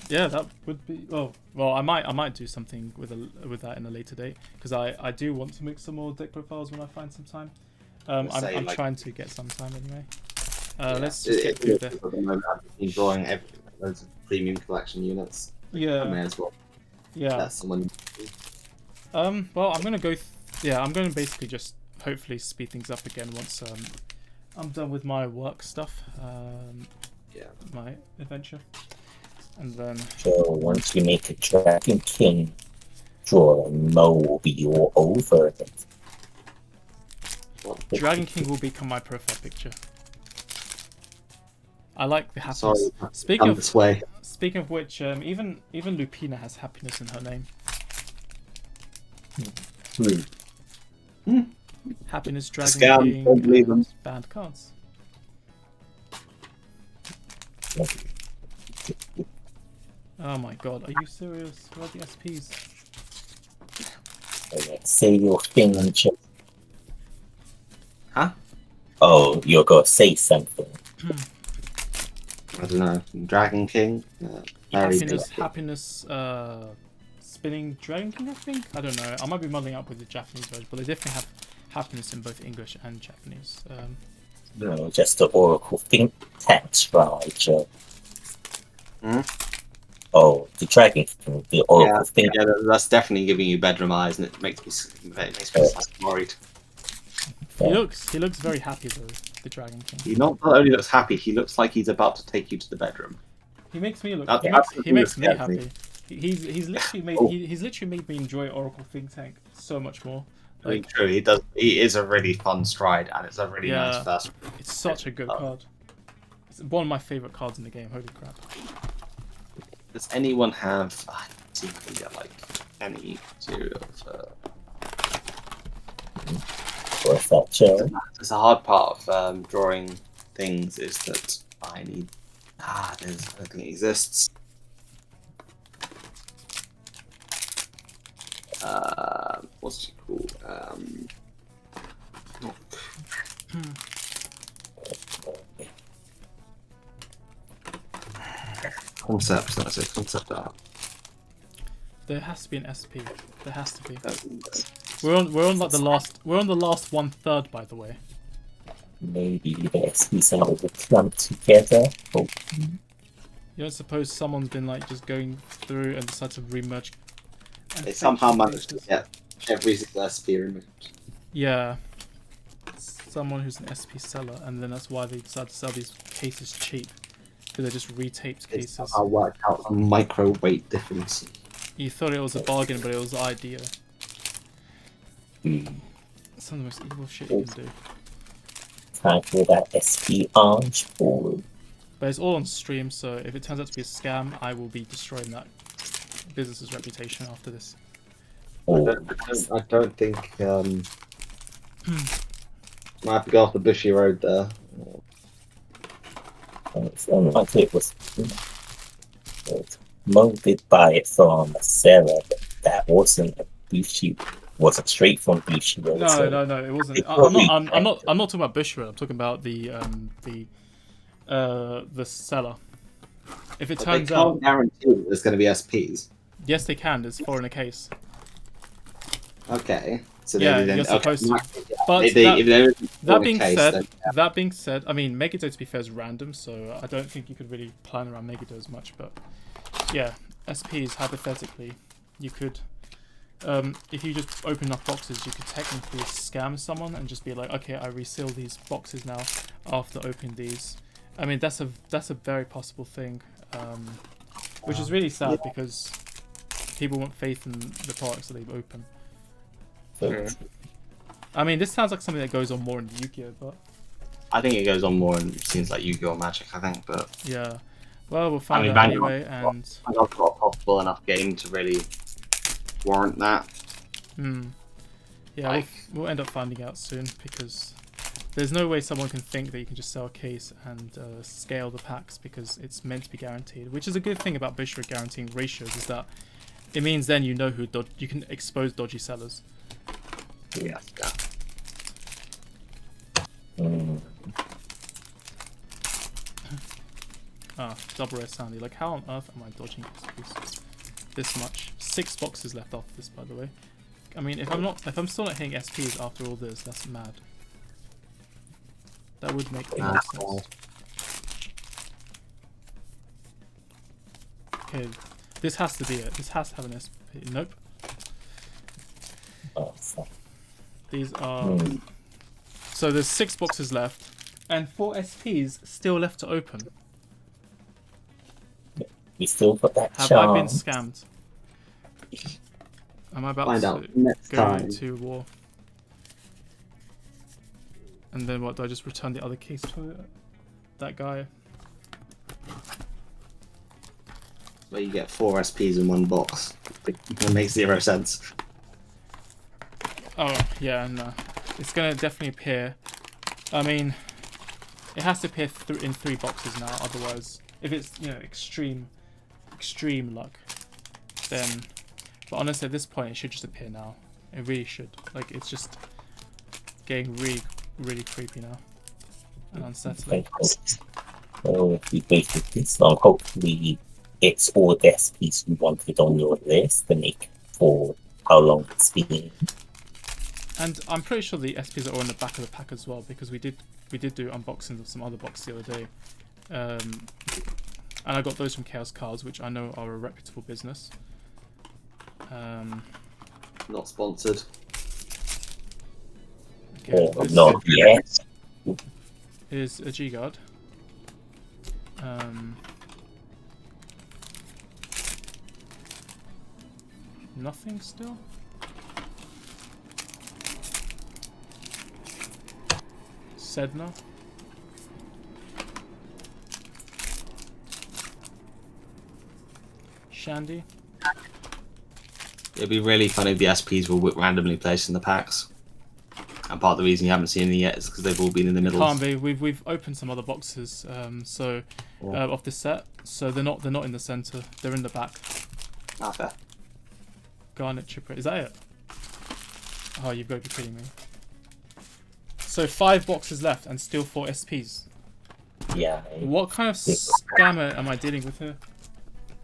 yeah, that would be. Oh, well, I might do something with that in a later date because I do want to make some more deck profiles when I find some time. I'm like, trying to get some time anyway. Let's just get through the. At the moment, I've been drawing loads of premium collection units. Yeah. I may as well. Yeah. That's someone. Well, I'm gonna go. I'm gonna basically just hopefully speed things up again once I'm done with my work stuff. Yeah. My adventure. And then. So once you make a Dragon King drawing, Mo will be all over it. Dragon King will become my profile picture. I like the happiness. Sorry, Speaking of which, even Lupina has happiness in her name. Happiness, Dragon King, don't believe them. banned cards. Oh my god, are you serious? Where are the SPs? Say your thing and just... Huh? Oh, you're gonna say something. I don't know. Dragon King. Happiness. Spinning Dragon King. I think. I don't know. I might be muddling up with the Japanese version, but they definitely have happiness in both English and Japanese. No, just the Oracle think tanks, right? Oh, the Dragon King, the Oracle think. Yeah, that's definitely giving you bedroom eyes, and it makes me worried. He looks very happy though. The Dragon King. He not only looks happy, he looks like he's about to take you to the bedroom. He makes me look. That's He makes me happy. He's literally made me enjoy Oracle Think Tank so much more. I mean, true, he does. He is a really fun stride, and it's a really nice first. It's such a good card. It's one of my favorite cards in the game. Holy crap! Does anyone have? I see if I can get like any material for. What's that, Joe? It's a hard part of drawing things is that I need. I don't think it exists. What's it called? Concept. That's it. Concept art. There has to be an SP. There has to be. We're on like the last. We're on the last 1/3, by the way. Maybe the SPs are all clumped together. Oh. You don't suppose someone's been like just going through and decided to remerge? They somehow managed to get every single SP removed. Yeah. Someone who's an SP seller, and then that's why they decided to sell these cases cheap. Because they just retaped cases. I worked out a micro weight difference. You thought it was a bargain, but it was the idea. Some of the most evil shit you can do. Time for that SP orange board. But it's all on stream, so if it turns out to be a scam, I will be destroying that business's reputation after this. I don't think. I have to go off the bushy road there. It's unlikely it was. Mo did buy it from a seller, but that wasn't a bushy. Wasn't straight from bushy road. No, so it wasn't. I'm not talking about Bushra. I'm talking about the seller. If it turns they out, can't guarantee that there's going to be SPs. yes, they can. There's 4 in a case. Okay. So Yeah, then, you're supposed to. Yeah, But if there isn't that a being case, said, then, yeah. that being said, I mean, Megiddo to be fair is random, so I don't think you could really plan around Megiddo as much. But yeah, SPs hypothetically, you could. If you just open enough boxes, you could technically scam someone and just be like, okay, I reseal these boxes now after opening these. I mean, that's a very possible thing, which is really sad because people want faith in the products that they've opened. so I mean, this sounds like something that goes on more in Yu-Gi-Oh, but I think it goes on more in scenes like Yu-Gi-Oh! Magic, I think, but yeah. Well, we'll find out Vanguard- anyway, and I've got a profitable enough game to really warrant that. Yeah, Like- we'll end up finding out soon because there's no way someone can think that you can just sell a case and scale the packs because it's meant to be guaranteed. Which is a good thing about Bushra guaranteeing ratios is that it means then you know who you can expose dodgy sellers. Yeah. Double rare Sandy. Like, how on earth am I dodging SPs this much? 6 boxes left after this, by the way. I mean, if I'm still not hitting SPs after all this, that's mad. That would make no sense. Okay, this has to be it. This has to have an SP. Nope. These are. So there's 6 boxes left, and 4 SPs still left to open. We still got that Have charm. I been scammed? Am I about Find to out next go time. to war? And then what? Do I just return the other case to that guy? Where you get 4 SPs in one box. That makes 0 sense. Oh yeah, no. It's gonna definitely appear. I mean, it has to appear in 3 boxes now. Otherwise, if it's extreme luck, then. But honestly, at this point, it should just appear now. It really should. Like, it's just getting really creepy now and unsettling. So if we waited this long, hopefully it's all the SPs we wanted on your list to make for how long it's been. And I'm pretty sure the SPs are all in the back of the pack as well because we did do unboxings of some other boxes the other day. And I got those from Chaos Cards, which I know are a reputable business. Not sponsored. Okay, Or this not yet. is a G-Guard. Nothing still? Sedna? Shandy? It'd be really funny if the SPs were randomly placed in the packs. And part of the reason you haven't seen any yet is because they've all been in the middle. Can't be. We've opened some other boxes, of this set. So they're not in the center. They're in the back. Ah, fair. Garnet chipper. Is that it? Oh, you've got to be kidding me. So 5 boxes left and still 4 SPs. Yeah. What kind of scammer am I dealing with here?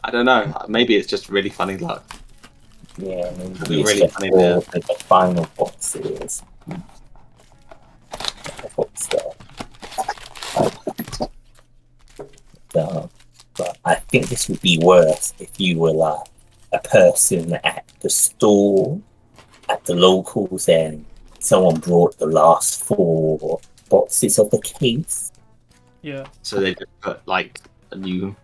I don't know. Maybe it's just really funny luck. Yeah, It'd maybe be it's really just funny for to- the final boxes. What's that? But I think this would be worse if you were like a person at the store, at the locals, and someone brought the last 4 boxes of the case. Yeah. So they just put like a new.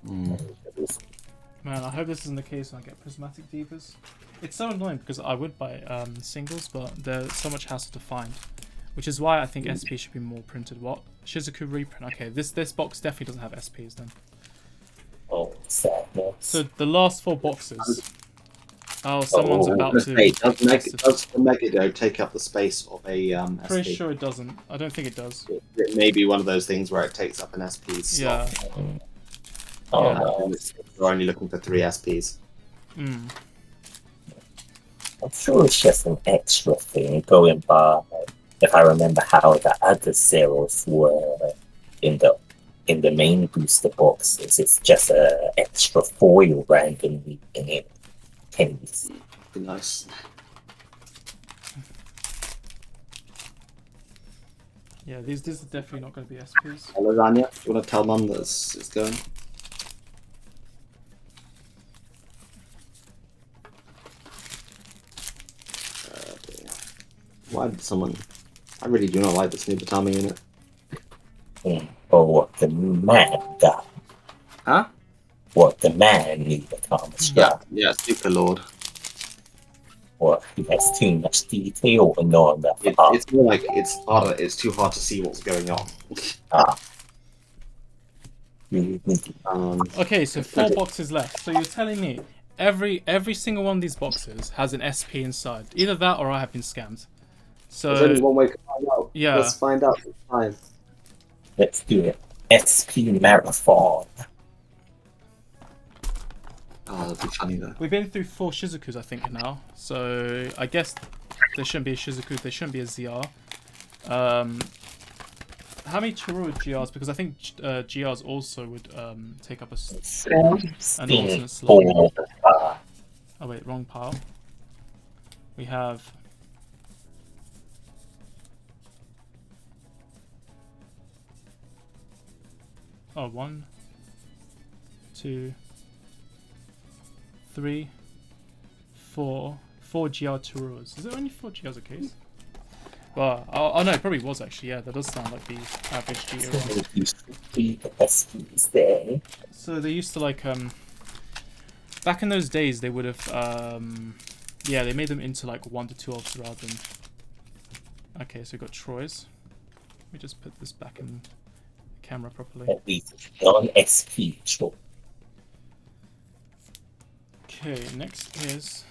Man, I hope this isn't the case when I get prismatic divas. It's so annoying because I would buy singles, but they're so much hassle to find. Which is why I think SP should be more printed. What? Shizuku reprint. Okay, this box definitely doesn't have SPs then. Oh, sadness. So the last 4 boxes. Oh, someone's about to. Does the Megado take up the space of a Pretty SP? sure it doesn't. I don't think it does. It may be one of those things where it takes up an SP slot. Yeah. Oh, Yeah. no. We're only looking for 3 SPs. Mm. I'm sure it's just an extra thing going by. If I remember how the other zeros were in the main booster boxes, it's just a extra foil randomly in it. Case. Be nice. Yeah, these are definitely not going to be SPs. Hello, Lasagna. Do you want to tell Mum that it's going? Why did someone? I really do not like this new Batami unit. Or what the man got. Huh? What the man need to come strap. Yeah, Super Lord. What he has too much detail or not enough. It's more like it's harder. It's too hard to see what's going on. Really. Okay, so 4 boxes left. So you're telling me every single one of these boxes has an SP inside. Either that or I have been scammed. There's only So one way to find out. yeah. Let's find out this time. Let's do it. SP Marathon. Oh, that'd be funny though. We've been through 4 Shizukus, I think, now. So I guess there shouldn't be a Shizuku. There shouldn't be a ZR. How many Chiruru GRs? Because I think GRs also would take up an alternate slot. Oh wait, wrong pile. We have. Oh, 1, 2, 3, 4 GR Chirurus. Is there only 4 GRs a case? Well, oh no, it probably was actually. Yeah, that does sound like the average GR. So they used to like back in those days they would have yeah, they made them into like 1 to 2 offs rather than. Okay, so we got Troy's. Let me just put this back in the camera properly. At least non-SP Troy. Okay, next is.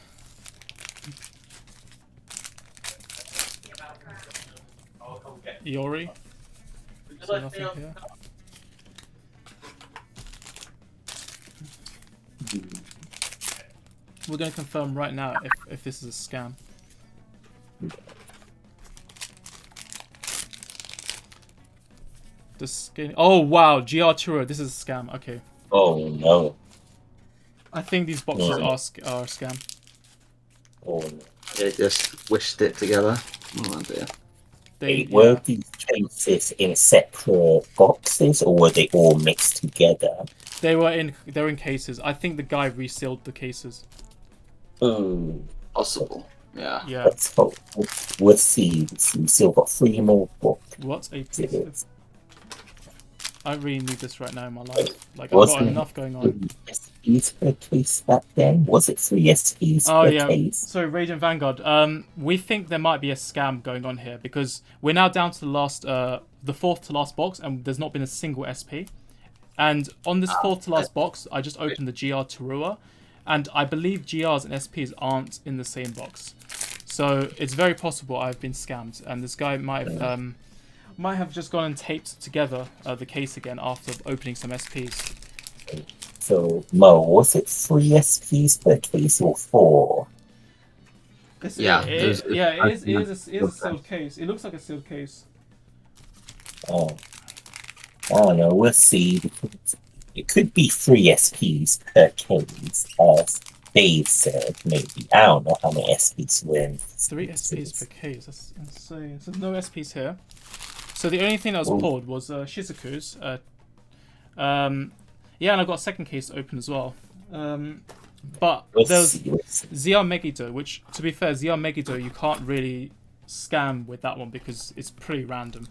Iori. So nothing here. We're going to confirm right now if this is a scam. Oh wow, GR Churro, this is a scam. Okay. Oh no. I think these boxes are a scam. Oh no. They just wished it together. Oh dear. Were these cases in separate boxes, or were they all mixed together? They're in cases. I think the guy resealed the cases. Oh, Possible. Yeah. Yeah. let's hope. We'll see. We still got 3 more books. What's a piece? I really need this right now in my life. Like I've got enough going on. SPs per case back then? Was it 3 SPs per case? So Radiant Vanguard. We think there might be a scam going on here because we're now down to the last, the 4th to last box, and there's not been a single SP. And on this 4th to last box, I just opened the GR Tarua, and I believe GRs and SPs aren't in the same box. So it's very possible I've been scammed, and this guy might have just gone and taped together the case again after opening some SPs. So, Mo, was it 3 SPs per case or 4? It is a sealed case. It looks like a sealed case. Oh, I don't know. We'll see. It could be 3 SPs per case, as Dave said, maybe. I don't know how many SPs were in. 3 SPs per case. That's insane. So no SPs here. So the only thing that was pulled was Shizuku's. Yeah, and I got a second case open as well. But there's ZR Megiddo, which, to be fair, ZR Megiddo, you can't really scam with that one because it's pretty random.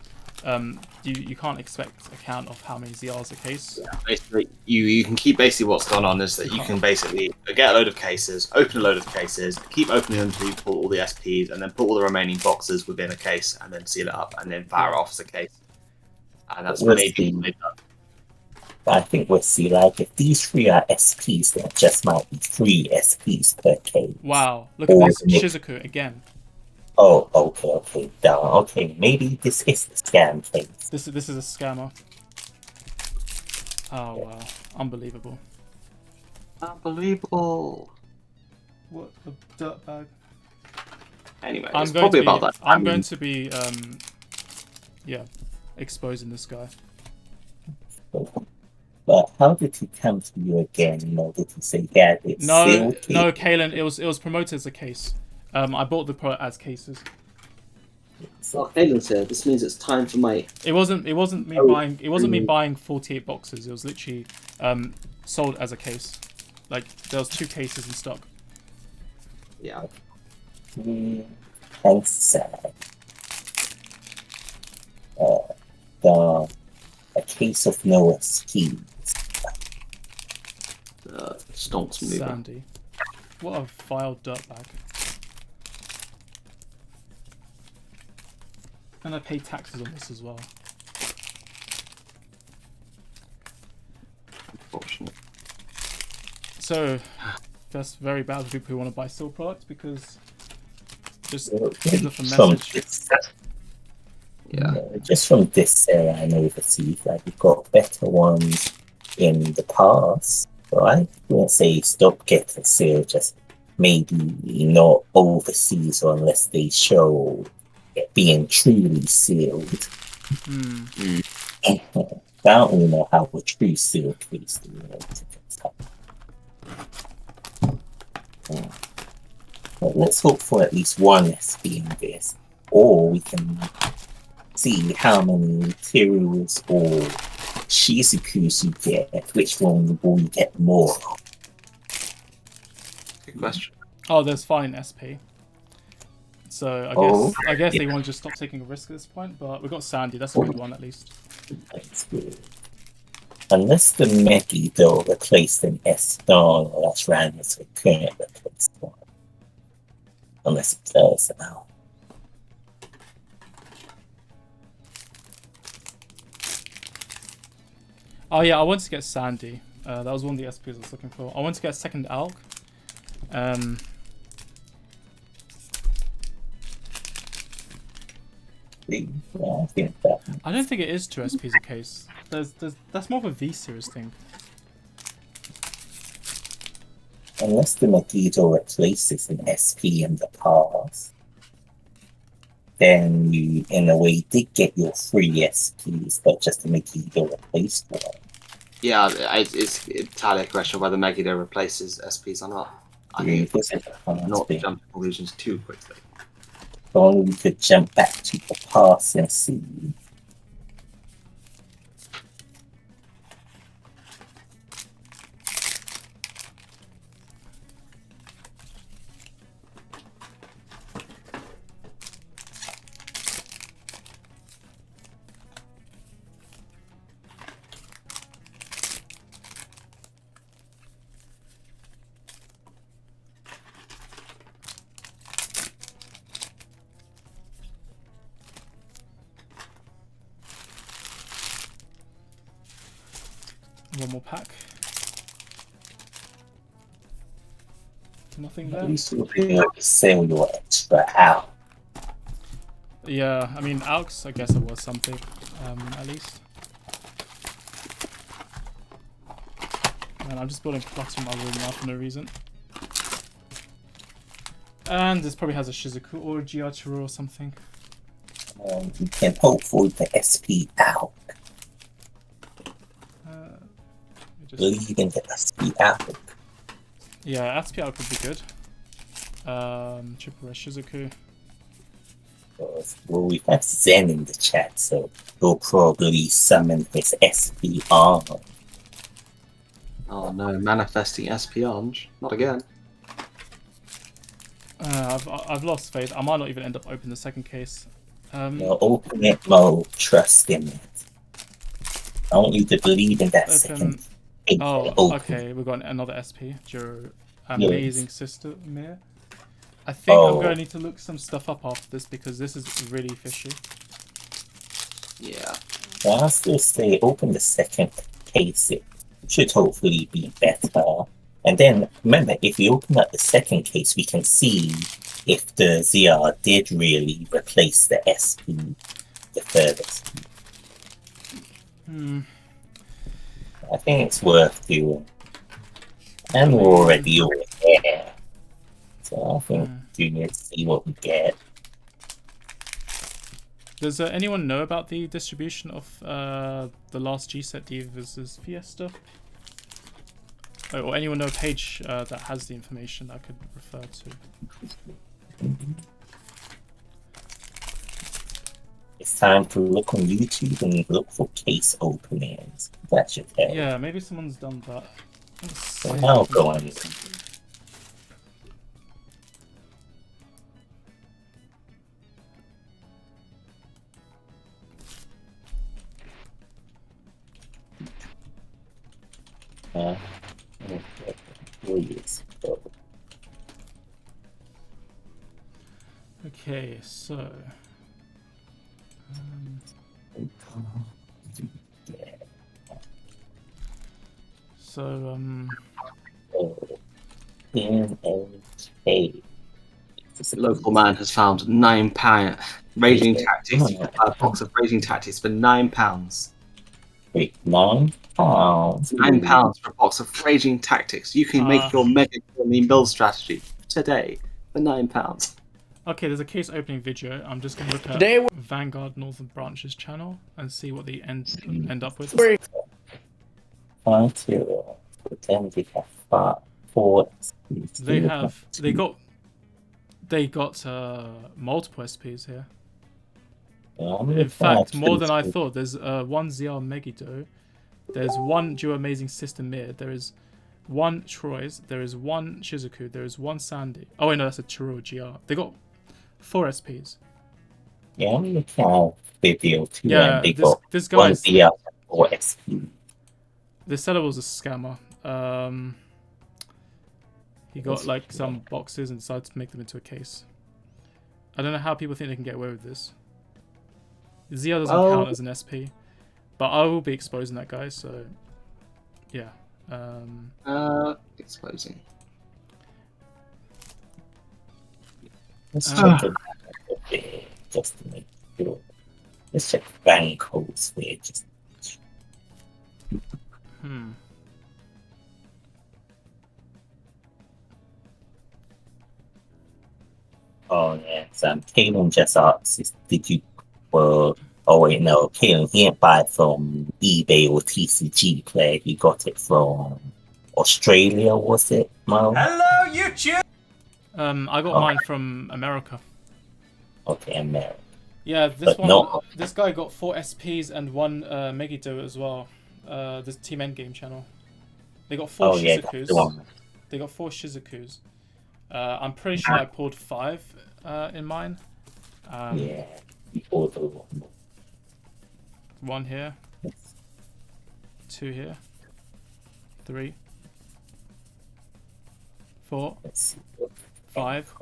You can't expect a count of how many ZRs a case. Yeah, basically, you can keep basically what's gone on is that you can basically get a load of cases, open a load of cases, keep opening them until you pull all the SPs, and then put all the remaining boxes within a case, and then seal it up, and then fire off as a case. And that's maybe what they've done. I think we'll see, like, if these 3 are SPs, there just might be 3 SPs per case. Wow, look at this Shizuku again. Oh, okay, down. Okay, maybe this is the scam case. This is a scammer. Oh wow, unbelievable. Unbelievable. What a dirtbag. Anyway, it's probably about that. I'm going to be, yeah, exposing this guy. But how did he come to you again? You know, did he say he had it No, Kalen, it was promoted as a case. I bought the product as cases. Oh, Kalen's here. This means it's time for my. It wasn't me buying. It wasn't me buying 48 boxes. It was literally sold as a case. Like there was 2 cases in stock. Yeah. Thanks, sad. A case of no SPs. Stonks me. Sandy. What a vile dirtbag. And I pay taxes on this as well. Unfortunate. So, that's very bad for people who want to buy Seal products because just Well, gives off a from message. this, Yeah. just from this era and overseas, like we've got better ones in the past, right? I wouldn't say stop getting sealed, just maybe not overseas or unless they show it being truly sealed. Hmm. I don't really know how a true seal case But let's hope for at least one SP in this, or we can see how many Tirus or Shizukus you get, which one will you get more of. Good question. Oh, there's fine SP. So I guess they want to just stop taking a risk at this point. But we got Sandy. That's a good one at least. That's good. Unless the Meggy though replaced an S-Dawn, or that's Randall's current replacement. Unless it does now. Oh yeah, I wanted to get Sandy. That was one of the SPs I was looking for. I wanted to get a second Alk. Yeah, I think that. I don't think it is 2 SPs a case. That's more of a V series thing. Unless the Megiddo replaces an SP in the past, then you, in a way, did get your 3 SPs, but just the Megiddo replaced one. Yeah, it's entirely a question of whether Megiddo replaces SPs or not. I think This is not jump to conclusions too quickly. If only we could jump back to the past and see. One more pack. Nothing At there. least you'll be able to sell your extra out. Yeah, I mean Alks. I guess it was something. At least. And I'm just building plots in my room now for no reason. And this probably has a Shizuku or a Giachiru or something. You can hope for the SP out. Believe in the SP out. Yeah, SP out would be good. Triple Shizuku. Well, we have Zen in the chat, so he'll probably summon his SP arm. Oh no, manifesting espionage. Not again. I've lost faith. I might not even end up opening the second case. Open it mode, trust in it. I want you to believe in that second case. Oh, okay, we've got another SP. Your amazing sister, Mir. I think I'm going to need to look some stuff up after this because this is really fishy. Yeah. I'll still say open the second case. It should hopefully be better. And then remember, if we open up the second case, we can see if the ZR did really replace the SP the furthest. I think it's worth doing. And we're already over there. So I think we need to see what we get. Does anyone know about the distribution of the last G-Set Divas Fiesta? Oh, or anyone know a page that has the information I could refer to? It's time to look on YouTube and look for case openings. That should help. Yeah, maybe someone's done that. So now go on. Okay, so in a Local man has found £9 Raging Tactics. You can buy a box of Raging Tactics for £9. Wait, £9. £9 for a box of Raging Tactics. You can make your mega build strategy today for £9. Okay, there's a case opening video. I'm just going to look at Vanguard Northern Branch's channel and see what they end up with. 5 0 4. They got multiple SPs here. In fact, more than I thought. There's one ZR Megiddo. There's one Duo Amazing System Mir. There is one Troy's. There is one Shizuku. There is one Sandy. Oh wait, no, that's a Chiro GR. They got 4 SPs. Yeah, I'm looking at video too. Yeah, and they got this guy's 4 SP. this seller was a scammer. He got like some boxes and decided to make them into a case. I don't know how people think they can get away with this. ZR doesn't count as an SP, but I will be exposing that guy. So, yeah. Exposing. Let's check it just to make sure. Let's check bank codes there. Just Oh yeah, so Kaylin just asks, did you? Well, oh wait, no, Kaylin he didn't buy it from eBay or TCG Play. He got it from Australia, was it, Mo? Hello, YouTube! I got mine from America. Okay, America. Yeah, this But no. This guy got 4 SPs and 1 Megiddo as well. This Team Endgame channel. They got 4 Yeah, Shizukus. that's the one. They got 4 Shizukus. I'm pretty sure I pulled 5 in mine. Yeah, you ordered one. 1 here. 2 here. 3. 4. Let's see. 5.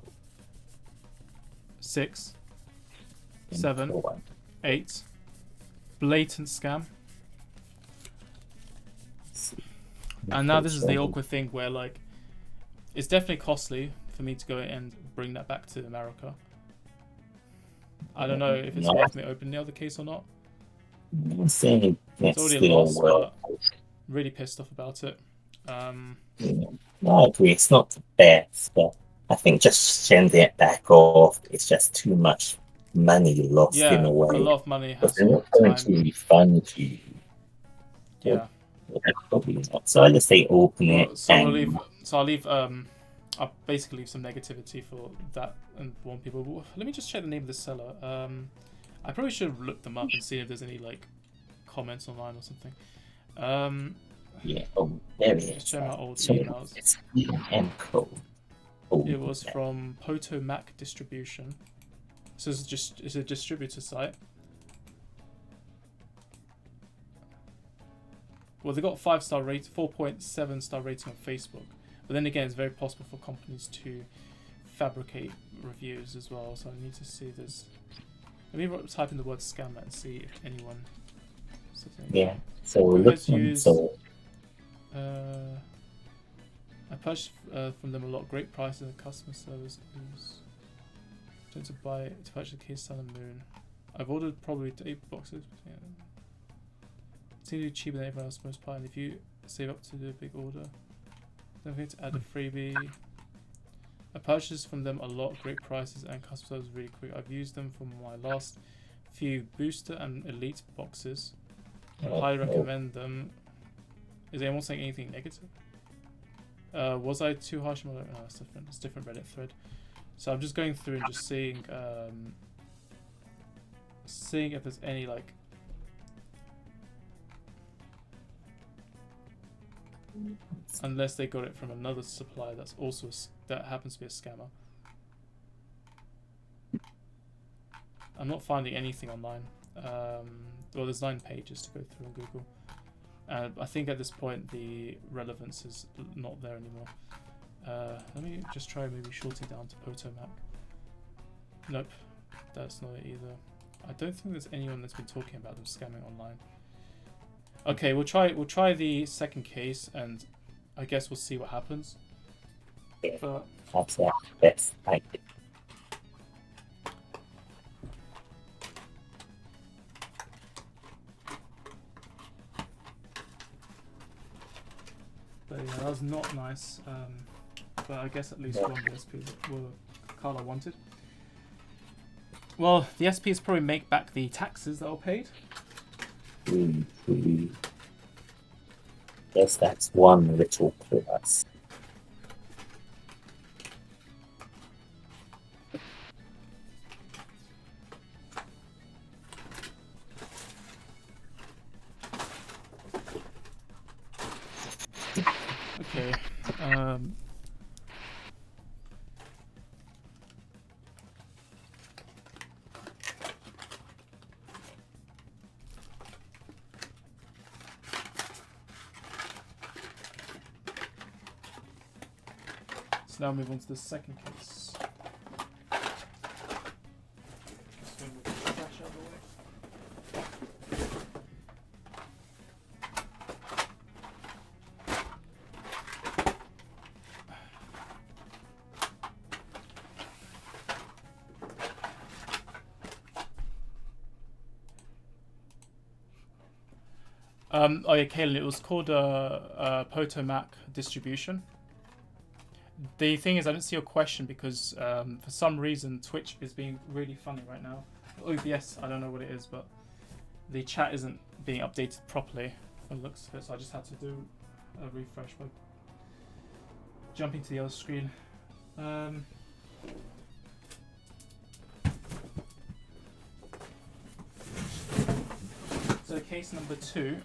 6. 7. 8. Blatant scam. And now this is the awkward thing where, like, it's definitely costly for me to go and bring that back to America. I don't know if it's worth me opening the other case or not. I'm saying It's already a loss, but really pissed off about it. No, I agree. It's not the best, but I think just sending it back off, it's just too much money lost in a way. A lot of money But has they're not going to refund you. Yeah. Probably not. So I just say open it. So I'll leave. I'll basically leave some negativity for that and warn people. Let me just check the name of the seller. I probably should have looked them up and see if there's any like comments online or something. Yeah. Oh, there it is. Check my old So emails. it's EM code. Oh, It was from Potomac Distribution. So it's a distributor site. Well, they got 5-star rate, 4.7 star rating on Facebook. But then again, it's very possible for companies to fabricate reviews as well. So I need to see this. Let me type in the word scammer and see if anyone says anything. yeah. So we're looking. So I purchased from them a lot, great prices and customer service. Trying to purchase a case Sun and Moon. I've ordered probably 8 boxes. Yeah. It's seems to be cheaper than everyone else most part, and if you save up to do a big order, don't forget to add a freebie. I purchased from them a lot, great prices and customer service really quick. I've used them for my last few booster and elite boxes. I highly recommend them. Is anyone saying anything negative? Was I too harsh? No, it's different. It's a different Reddit thread. So I'm just going through and just seeing if there's any like unless they got it from another supplier that's also that happens to be a scammer. I'm not finding anything online. Well, there's 9 pages to go through on Google. I think at this point the relevance is not there anymore. Let me just try maybe shorting down to Potomac. Nope, that's not it either. I don't think there's anyone that's been talking about them scamming online. Okay, we'll try the second case, and I guess we'll see what happens. But That's the best idea. yeah, that was not nice. But I guess at least one of the SPs were Carla wanted. Well, the SPs probably make back the taxes that were paid. Yes, that's one little plus. Okay. So now move on to the second case. Just gonna move the trash out of the way. Oh yeah, Kaylin, it was called Potomac distribution. The thing is, I didn't see your question because for some reason Twitch is being really funny right now. OBS, I don't know what it is, but the chat isn't being updated properly. It looks of it, so I just had to do a refresh by jumping to the other screen. So case number 2.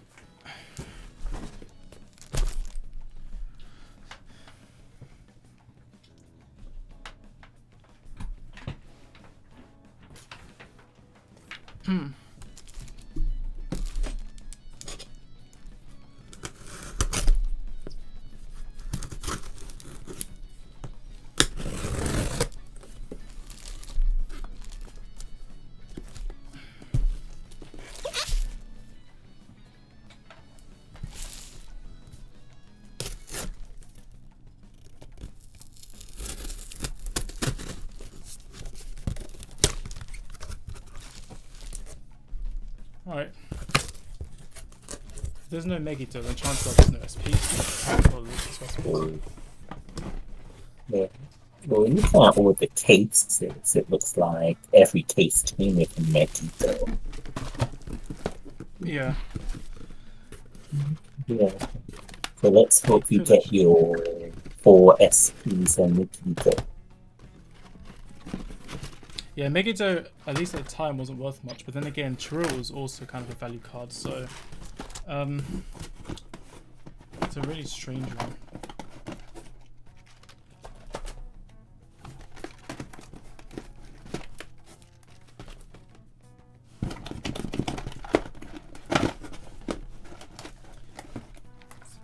Alright. If there's no Megito, then chances are there's no SP. Yeah. Well, when you look at all the cases, it looks like every case came with a Megito. Yeah. Yeah. So let's hope you get your 4 SPs and Megito. Yeah, Megito, at least at the time, wasn't worth much, but then again, Chiril was also kind of a value card, so it's a really strange one.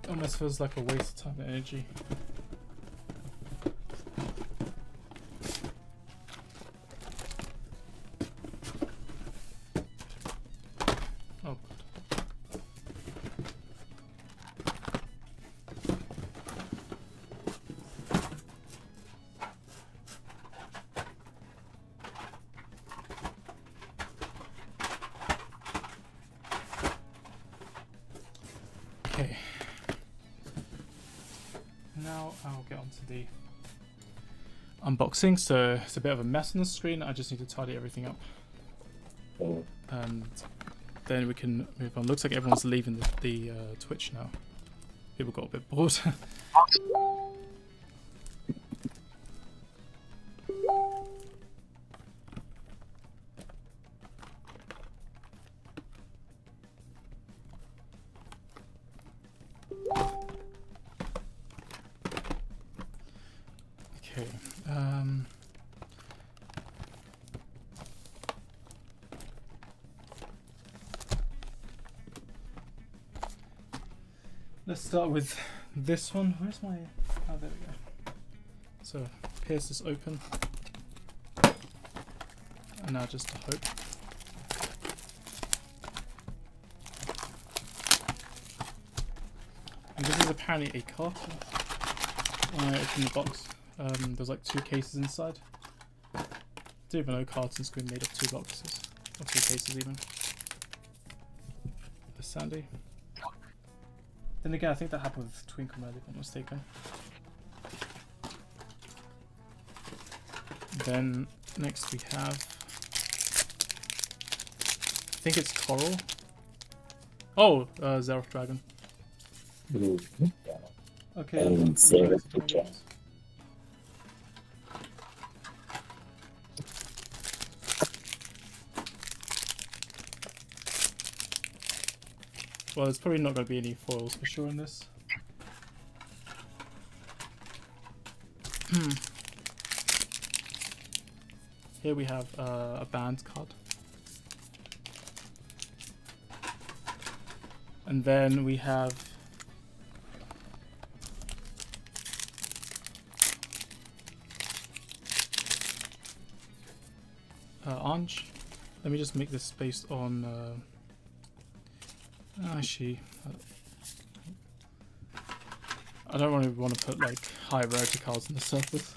It almost feels like a waste of time and energy. Okay. Now I'll get onto the unboxing. So it's a bit of a mess on the screen. I just need to tidy everything up. And then we can move on. Looks like everyone's leaving the Twitch now. People got a bit bored. Okay. Let's start with this one. Where's my... Oh, there we go. So, pierce this open. And now just to hope. And this is apparently a carton. When I open the box, There's like 2 cases inside. I didn't even know cartons could be made of 2 boxes. Or 2 cases even. The Sandy. Then again, I think that happened with Twinkle Murder, if I'm not mistaken. Then next we have, I think it's Coral. Oh, Xerath Dragon. Mm-hmm. Okay. And Xerath Dragon. Well, there's probably not going to be any foils for sure in this. Here we have a band card. And then we have Anj. Let me just make this based on actually I don't really want to put like high rarity cards on the surface.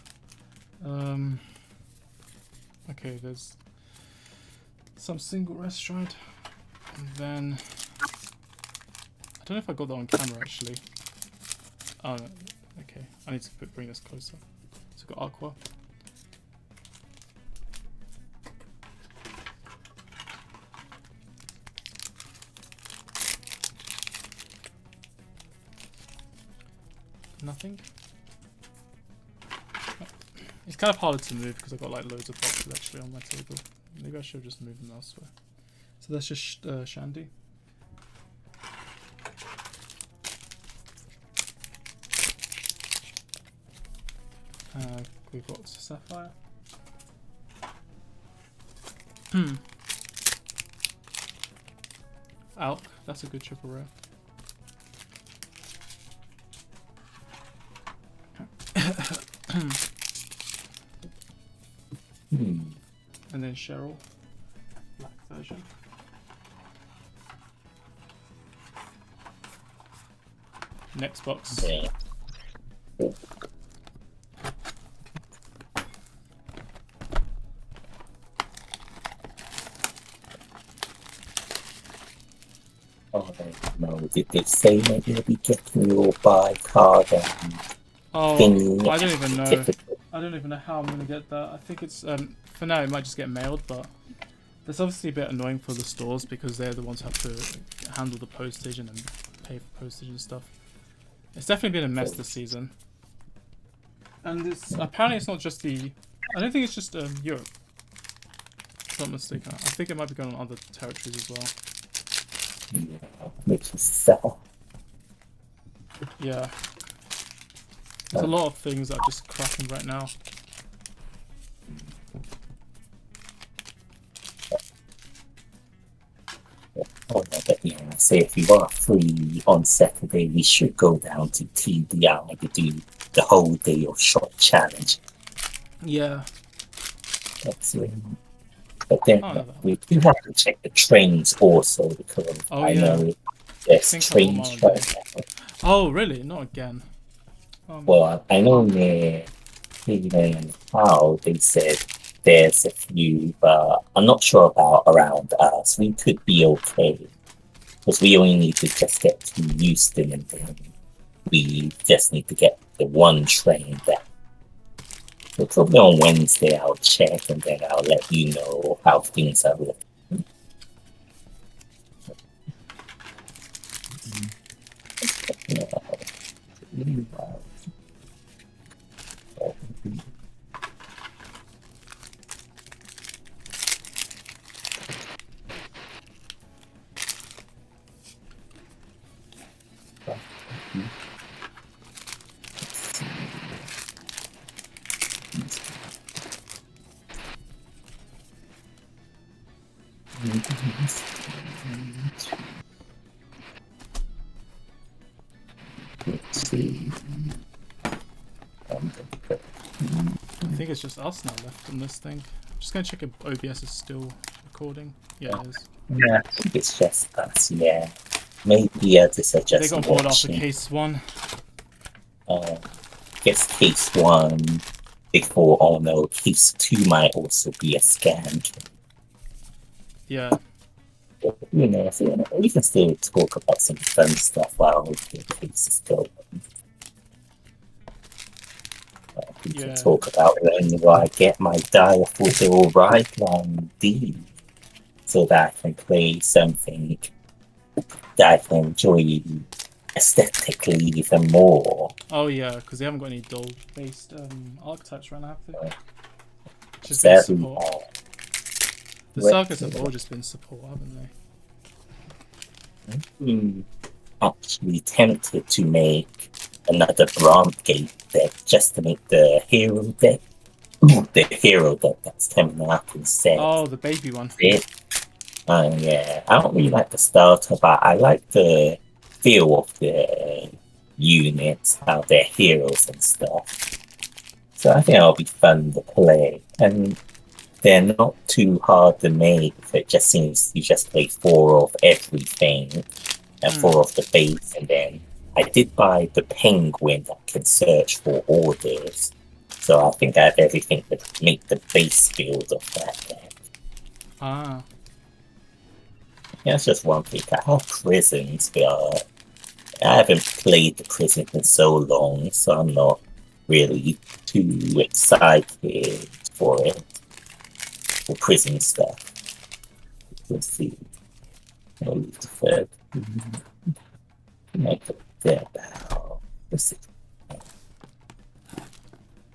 Okay, there's some single rest stride, and then I don't know if I got that on camera actually. Oh, no. Okay, I need to bring this closer. So we've got Aqua. Nothing. It's kind of harder to move because I've got like loads of boxes actually on my table. Maybe I should have just moved them elsewhere. So that's just Shandy. We've got Sapphire. Alk, that's a good triple rare. And then Cheryl, black version. Next box. Yeah. Oh no, did they say maybe you'll be getting your buy card and thingy? I don't even know. I don't even know how I'm gonna get that. I think it's for now it might just get mailed, but that's obviously a bit annoying for the stores because they're the ones who have to handle the postage and then pay for postage and stuff. It's definitely been a mess this season. And it's apparently it's not just the. I don't think it's just Europe. If I'm not mistaken. I think it might be going on other territories as well. Yeah, makes you sell. Yeah. There's a lot of things that are just cracking right now. Oh, no, but yeah, say if you are free on Saturday, we should go down to TDI to do the whole day of shot challenge. Yeah. That's but then we do have to check the trains also because I know there's trains right now. Oh, really? Not again. Well, I know near even how they said there's a few, but I'm not sure about around us. We could be okay because we only need to just get to Houston and then we just need to get the one train back. So probably on Wednesday I'll check and then I'll let you know how things are looking. Let's see. I think it's just us now left on this thing. I'm just gonna check if OBS is still recording. Yeah, it is. Yeah, I think it's just us, yeah. Maybe others are just They got bored after watching. case 1. guess case 1 before, oh no, case 2 might also be a scam. Yeah. You know, so we can still talk about some fun stuff while the cases go. We can talk about when I get my diaphoto right line D, so that I can play something that I can enjoy aesthetically even more. Oh yeah, because they haven't got any dual-based archetypes right now, have they? Just been Sadly, support. The circuits have all just been support, haven't they? Actually tempted to make another Brand Gate deck just to make the hero deck. The hero deck that's coming out instead. Oh, the baby one. Yeah, I don't really like the starter, but I like the feel of the units, how they're heroes and stuff. So I think it'll be fun to play. And they're not too hard to make. It just seems you just play 4 of everything and 4 of the base, and then I did buy the penguin that can search for orders. So I think I have everything to make the base build of that deck. Ah. Yeah, it's just one thing. I have prisons, but I haven't played the prison in so long, so I'm not really too excited for it. For prison stuff. Let's see. I'll leave the third. Make it there about. Let's see.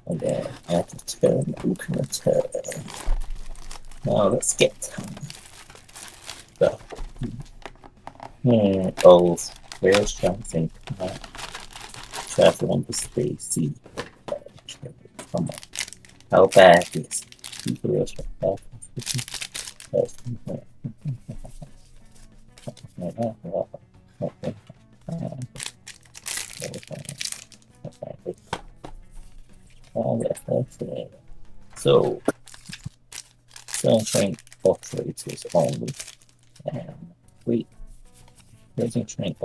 And then add a turn, open a turn. Now let's get stuff. Oh, where's something? Travel on the space. See. Come on. How bad is people So, train operators only. And wait, using train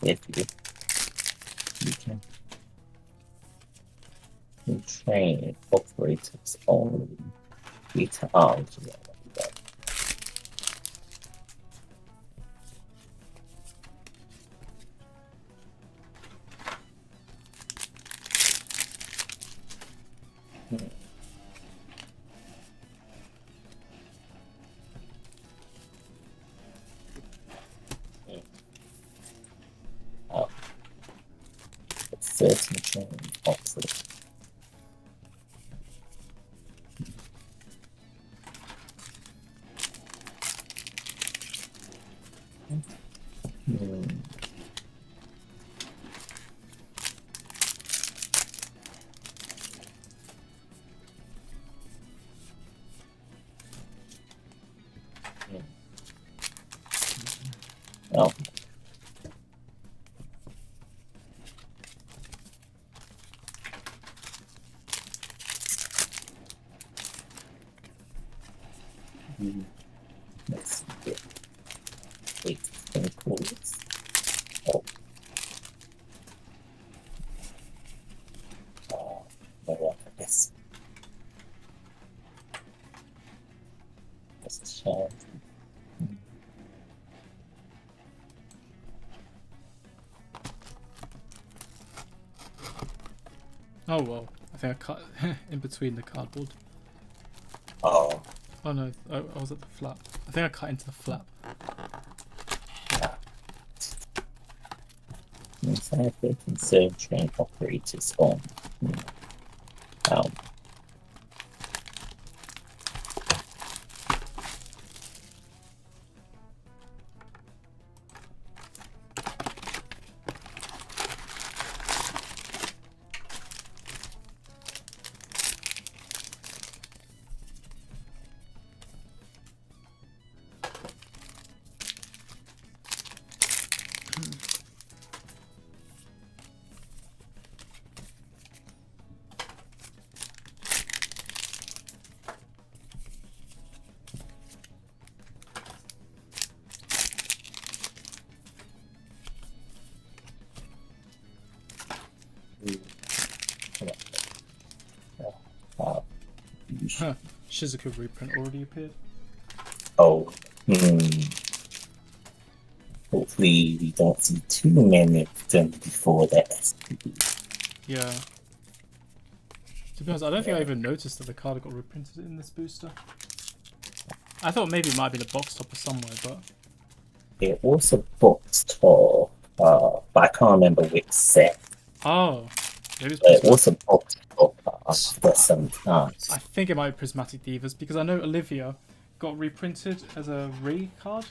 if you can train operators only. It's out. Certain train operators. Oh. Let's see. Wait, oh. No, yes. That's a shot. Oh well, I think I cut in between the cardboard. Oh. Oh no, I was at the flap. I think I cut into the flap. Yeah. Inside the concerned train operators on. Shizuku reprint already appeared. Oh, hopefully we don't see too many of them before that. Yeah. To be honest, I don't think I even noticed that the card got reprinted in this booster. I thought maybe it might have been a box topper somewhere, but It was a box top, but I can't remember which set. oh, maybe it's It prismatic. was a box top after some time. I think it might be Prismatic Divas because I know Olivia got reprinted as a re card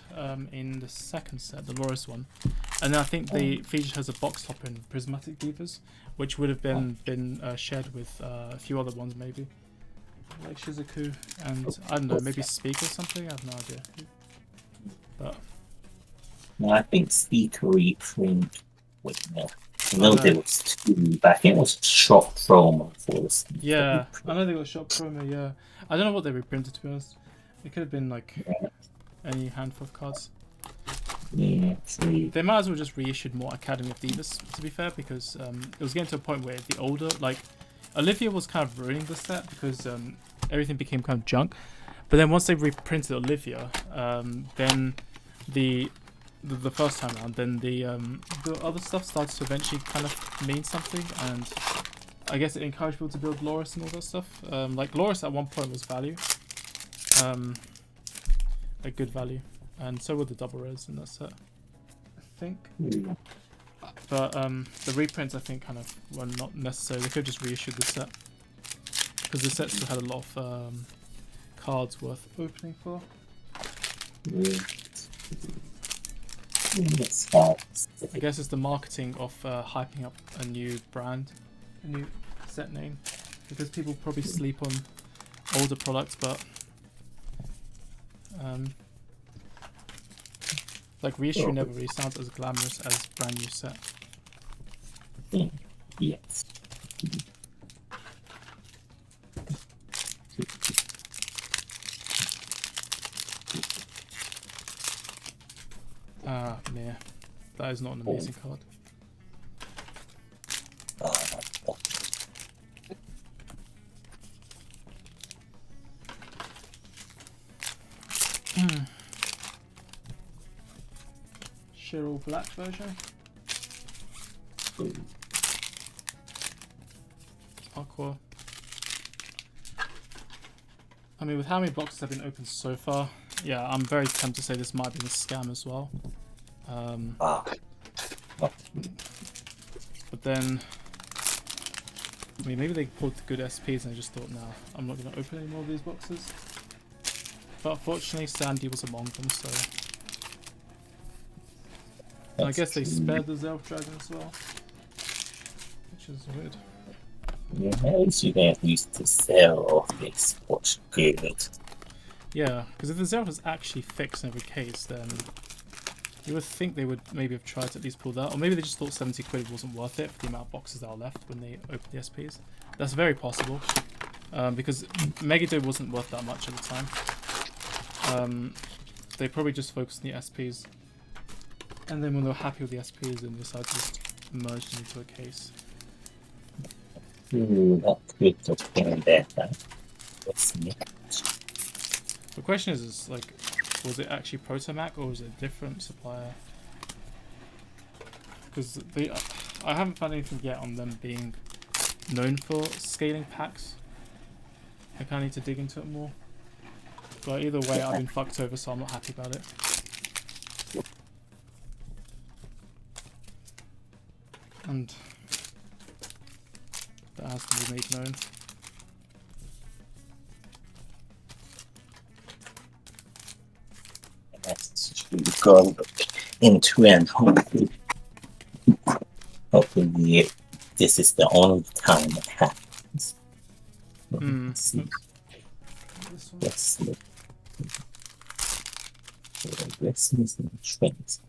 in the second set, the Loris one, and then I think the feature has a box top in Prismatic Divas, which would have been shared with a few other ones maybe, like Shizuku and I don't know, maybe Speak or something. I have no idea. But No, I think Speaker reprint was no. I know no. there was two, but I think it was shop promo for the Speaker Yeah, reprint. I know they got shop promo. Yeah, I don't know what they reprinted to be honest. It could have been like any handful of cards. Yeah, true. They might as well just reissued more Academy of Divas, to be fair, because it was getting to a point where the older, like, Olivia was kind of ruining the set because everything became kind of junk. But then once they reprinted Olivia, then the first time around, then the other stuff started to eventually kind of mean something, and I guess it encouraged people to build Loris and all that stuff. Like Loris at one point was value, a good value, and so were the double rares in that set, I think. But the reprints I think kind of were not necessary. They could have just reissued the set because the set still had a lot of cards worth opening for. I guess it's the marketing of hyping up a new brand, a new set name, because people probably sleep on older products, but like reissue never really sounds as glamorous as brand new set. Yes. Ah, yeah, that is not an amazing card. Cheryl Black version. Aqua. I mean, with how many boxes have been opened so far, yeah, I'm very tempted to say this might be a scam as well. But then, I mean, maybe they pulled the good SPs and they just thought, nah, I'm not going to open any more of these boxes. But fortunately, Sandy was among them, so. And I guess they spared the Zelf Dragon as well, which is weird. Yeah, at least you didn't used to sell off this watch good. Yeah, because if the Zelf was actually fixed in every case, then you would think they would maybe have tried to at least pull that, or maybe they just thought 70 quid wasn't worth it for the amount of boxes that are left when they opened the SPs. That's very possible, because Megiddo wasn't worth that much at the time. They probably just focused on the SPs, and then when they were happy with the SPs, then they decided to just merge them into a case. Not good to spend that. What's next? The question is like, was it actually Protomac or was it a different supplier? Because I haven't found anything yet on them being known for scaling packs. I kind of need to dig into it more. But either way, I've been fucked over, so I'm not happy about it. And that has to be made known. That's gone into and hopefully this is the only time it happens. Let's see. Let's see. Aggressiveness and trends.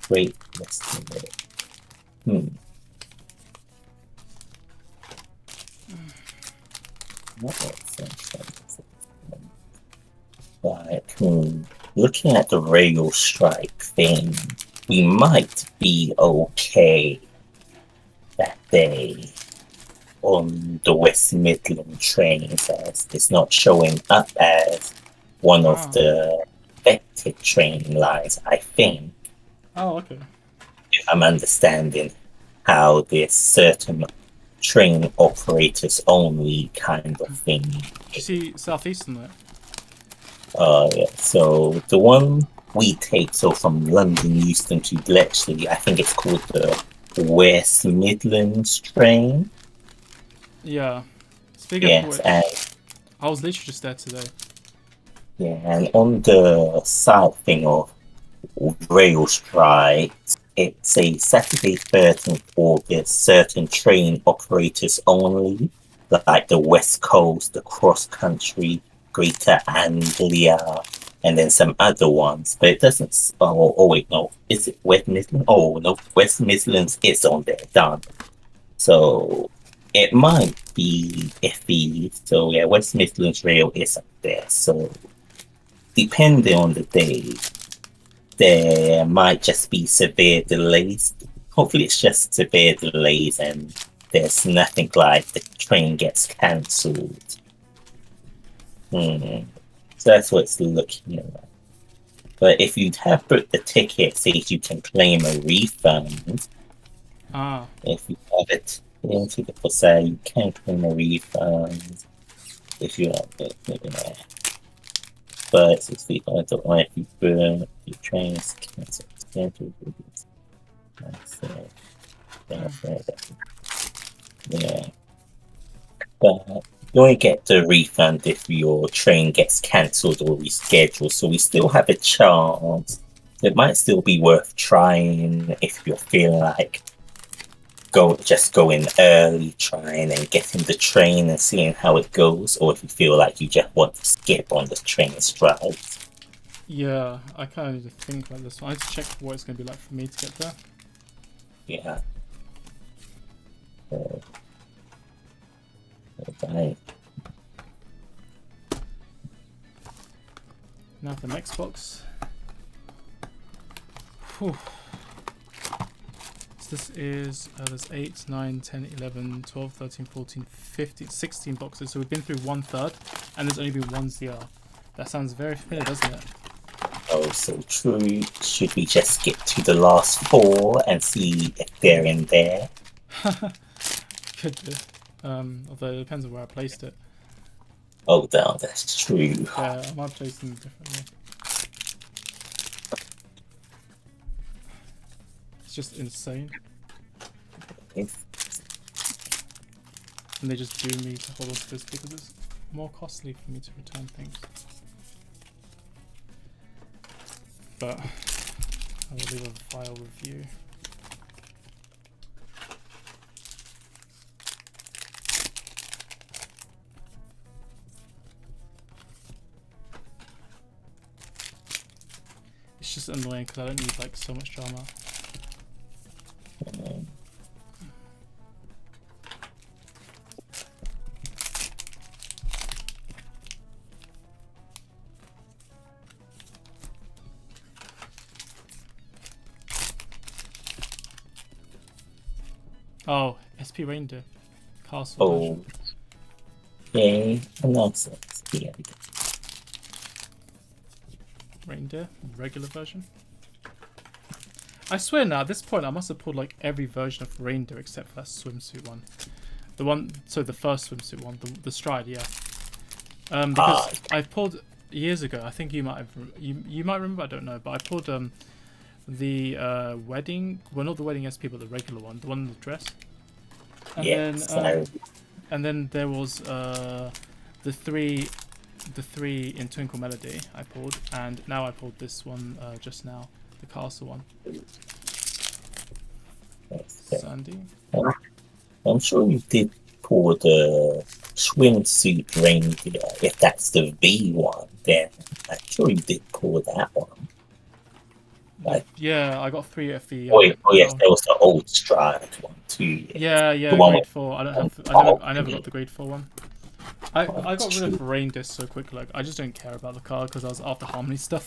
Great. Let's see. But looking at the rail strike thing, we might be okay that day. on the West Midland trains as it's not showing up as one of the affected train lines, I think. Oh, okay. If I'm understanding how this certain train operators only kind of thing. Do you see Southeastern there? Yeah. So the one we take, so from London Euston to Bletchley, I think it's called the West Midlands train. Yeah. Speaking Yes, of which, and I was literally just there today. yeah, and on the side thing of rail strikes, it's a Saturday 13th August, certain train operators only, like the West Coast, the Cross Country, Greater Anglia, and then some other ones. But it doesn't. Oh wait, no. Is it West Midlands? Oh no, West Midlands is on there, done. So it might be iffy. So yeah, West Midlands Rail is up there. So depending on the day, there might just be severe delays. Hopefully it's just severe delays and there's nothing like the train gets cancelled. So that's what it's looking like. But if you have booked the ticket, say you can claim a refund. Ah. If you have it in ticket for sale, you can claim a refund. If you have it, maybe not. But it's the I don't like if you burn your train is cancelled. Yeah. But you only get the refund if your train gets cancelled or rescheduled, so we still have a chance. It might still be worth trying if you're feeling like going early, trying and getting the train and seeing how it goes, or if you feel like you just want to skip on the train strikes. Yeah, I kind of need to think about this one. I need to check what it's going to be like for me to get there. Yeah. Okay. Now for the next box. Whew. So this is, there's 8, 9, 10, 11, 12, 13, 14, 15, 16 boxes. So we've been through 1/3 and there's only been one ZR. That sounds very familiar, doesn't it? Oh, so true. Should we just get to the last 4 and see if they're in there? Could do. Although it depends on where I placed it. Oh, no, that's true. Yeah, I might place them differently. It's just insane. And they just do me to hold on to this because it's more costly for me to return things. But I will leave a file review. It's just annoying because I don't need like so much drama. Oh, SP Reindeer Castle. Oh, okay. Nonsense. Yeah. Reindeer, regular version. I swear now, at this point I must have pulled like every version of Reindeer except for that swimsuit one. The one, so the first swimsuit one, the Stride, yeah. Because I pulled years ago, I think you might have, you might remember, I don't know, but I pulled the wedding, well not the wedding SP but the regular one, the one in the dress. And Yes, and then there was the three in Twinkle Melody I pulled, and now I pulled this one just now, the castle one. Sandy. I'm sure you did pull the swimsuit reindeer. If that's the V one, then I'm sure you did pull that one. Like, yeah, I got 3 of the. oh yes, there was the old Stride one too. Yeah, the one grade 4. I don't have. I never got the grade 4 one. I got rid of Reindeer so quick. Like I just don't care about the card because I was after Harmony stuff.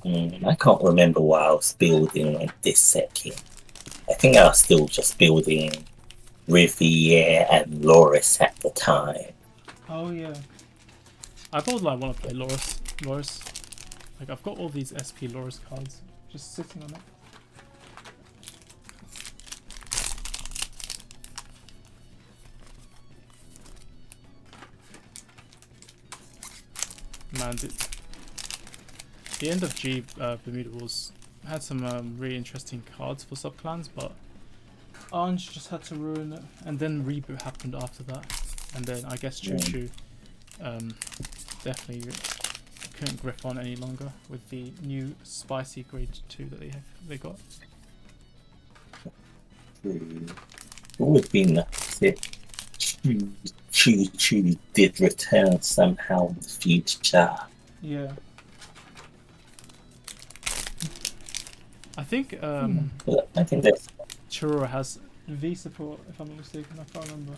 I can't remember what I was building when this set came. I think I was still just building Riviere and Loris at the time. Oh yeah. I've always like want to play Loris. Like I've got all these SP Loris cards just sitting on it. Man, the end of G Bermuda Wars had some really interesting cards for subclans, but Orange just had to ruin it, and then Reboot happened after that, and then I guess Choo Choo definitely couldn't grip on any longer with the new spicy grade 2 that they got. It would have been nice if Choo Choo did return somehow in the future. Yeah. I think But I think that's Churura has V support, if I'm not mistaken. I can't remember.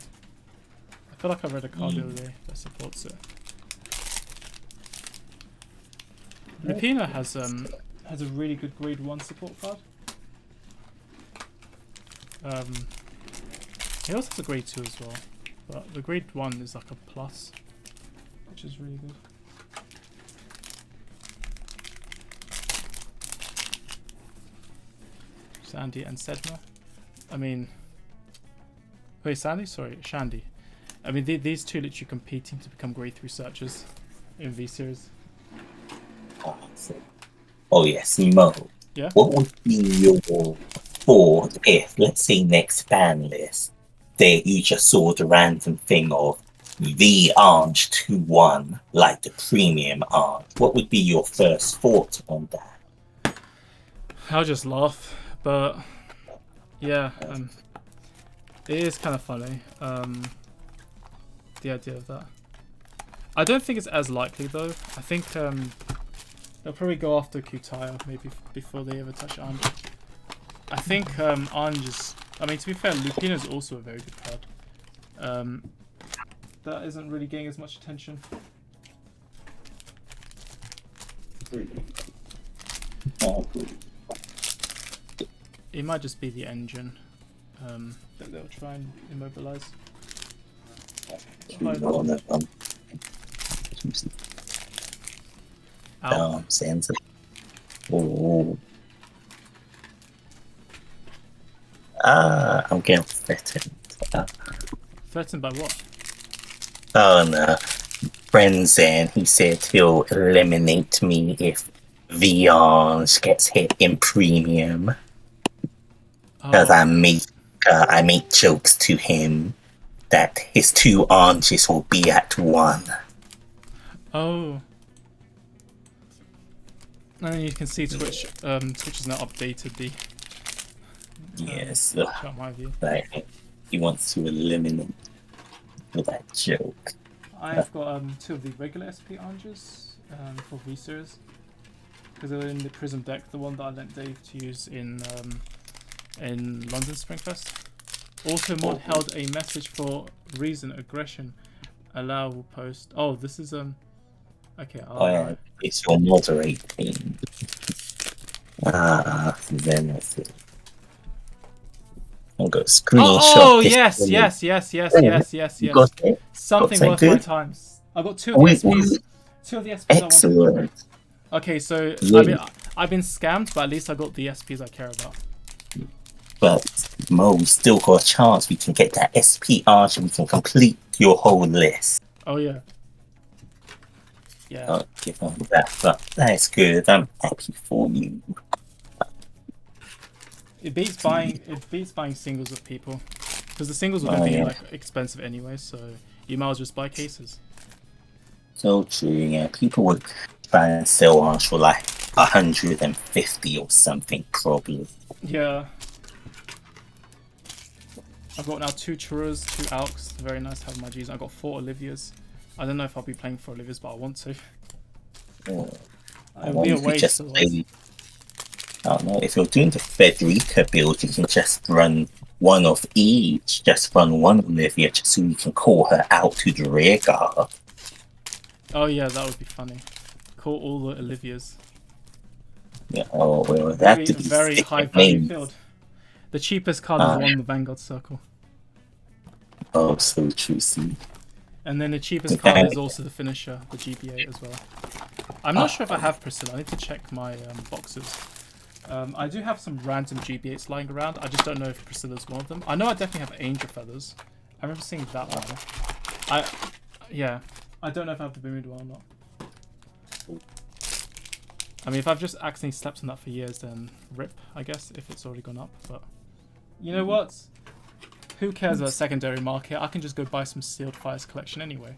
I feel like I read a card the other day that supports it. Lupina has a really good grade 1 support card. He also has a grade 2 as well, but the grade 1 is like a plus, which is really good. Sandy and Sedna. I mean, wait, Sandy? Sorry, Shandy. I mean, these two literally competing to become grade 3 searchers in V series. awesome. Oh yes, Mo. Yeah. What would be your thought if, let's say, next ban list, you just saw the random thing of the Orange 2-1, like the premium Orange? What would be your first thought on that? I'll just laugh, but yeah, it is kind of funny. The idea of that. I don't think it's as likely though. I think they'll probably go after Kutaya maybe before they ever touch Anj. I think Anj is. I mean, to be fair, Lupina is also a very good card. That isn't really getting as much attention. It might just be the engine that they'll try and immobilize. Ow. Sansa. Oh. I'm getting threatened. Threatened by what? Oh no. Friends, and he said he'll eliminate me if Viange gets hit in premium. Because Oh. I make jokes to him that his 2 oranges will be at 1. Oh. And you can see Twitch. Twitch has now updated the. Yes, Out my view. like he wants to eliminate with that joke. I've got 2 of the regular SP oranges for V series because they were in the Prism deck. The one that I lent Dave to use in London Springfest. Automod held a message for reason aggression. Allow post. Oh, this is okay. Yeah, it's your moderating. Then I see. I'm gonna screenshot. Oh this yes, image. yes. You got it? Something Got worth that my good? time. I got 2 of the SPs. 2 of the SPs I wanted. Excellent. Okay, so Yeah. I've been scammed, but at least I got the SPs I care about. But Mo, still got a chance. We can get that SP arch and we can complete your whole list. Oh yeah. Yeah. I'll give on that, but that's good. I'm happy for you. It beats buying singles with people, because the singles are going to be like expensive anyway. So you might as well just buy cases. So true. Yeah, people would try and sell arch for like 150 or something, probably. Yeah. I've got now 2 Churas, 2 Alks. Very nice to have my G's. I've got 4 Olivias. I don't know if I'll be playing for Olivias, but I want to. It'll be a waste. I don't know, if you're doing the Federica build, you can just run one of each. Just run one Olivia just so you can call her out to the rear guard. Oh yeah, that would be funny. Call all the Olivias. Yeah, oh, well, that Very, to be very sick high and value named. field. The cheapest card is the one in the Vanguard Circle. Oh, so juicy. And then the cheapest card is also the finisher, the GB8 as well. I'm not sure if I have Priscilla. I need to check my boxes. I do have some random GB8s lying around. I just don't know if Priscilla's one of them. I know I definitely have Angel Feathers. I remember seeing that one. Yeah. I don't know if I have the Bermuda one or not. I mean, if I've just accidentally slept on that for years, then rip, I guess, if it's already gone up. But you know what? Who cares about secondary market? I can just go buy some Sealed Fires collection anyway.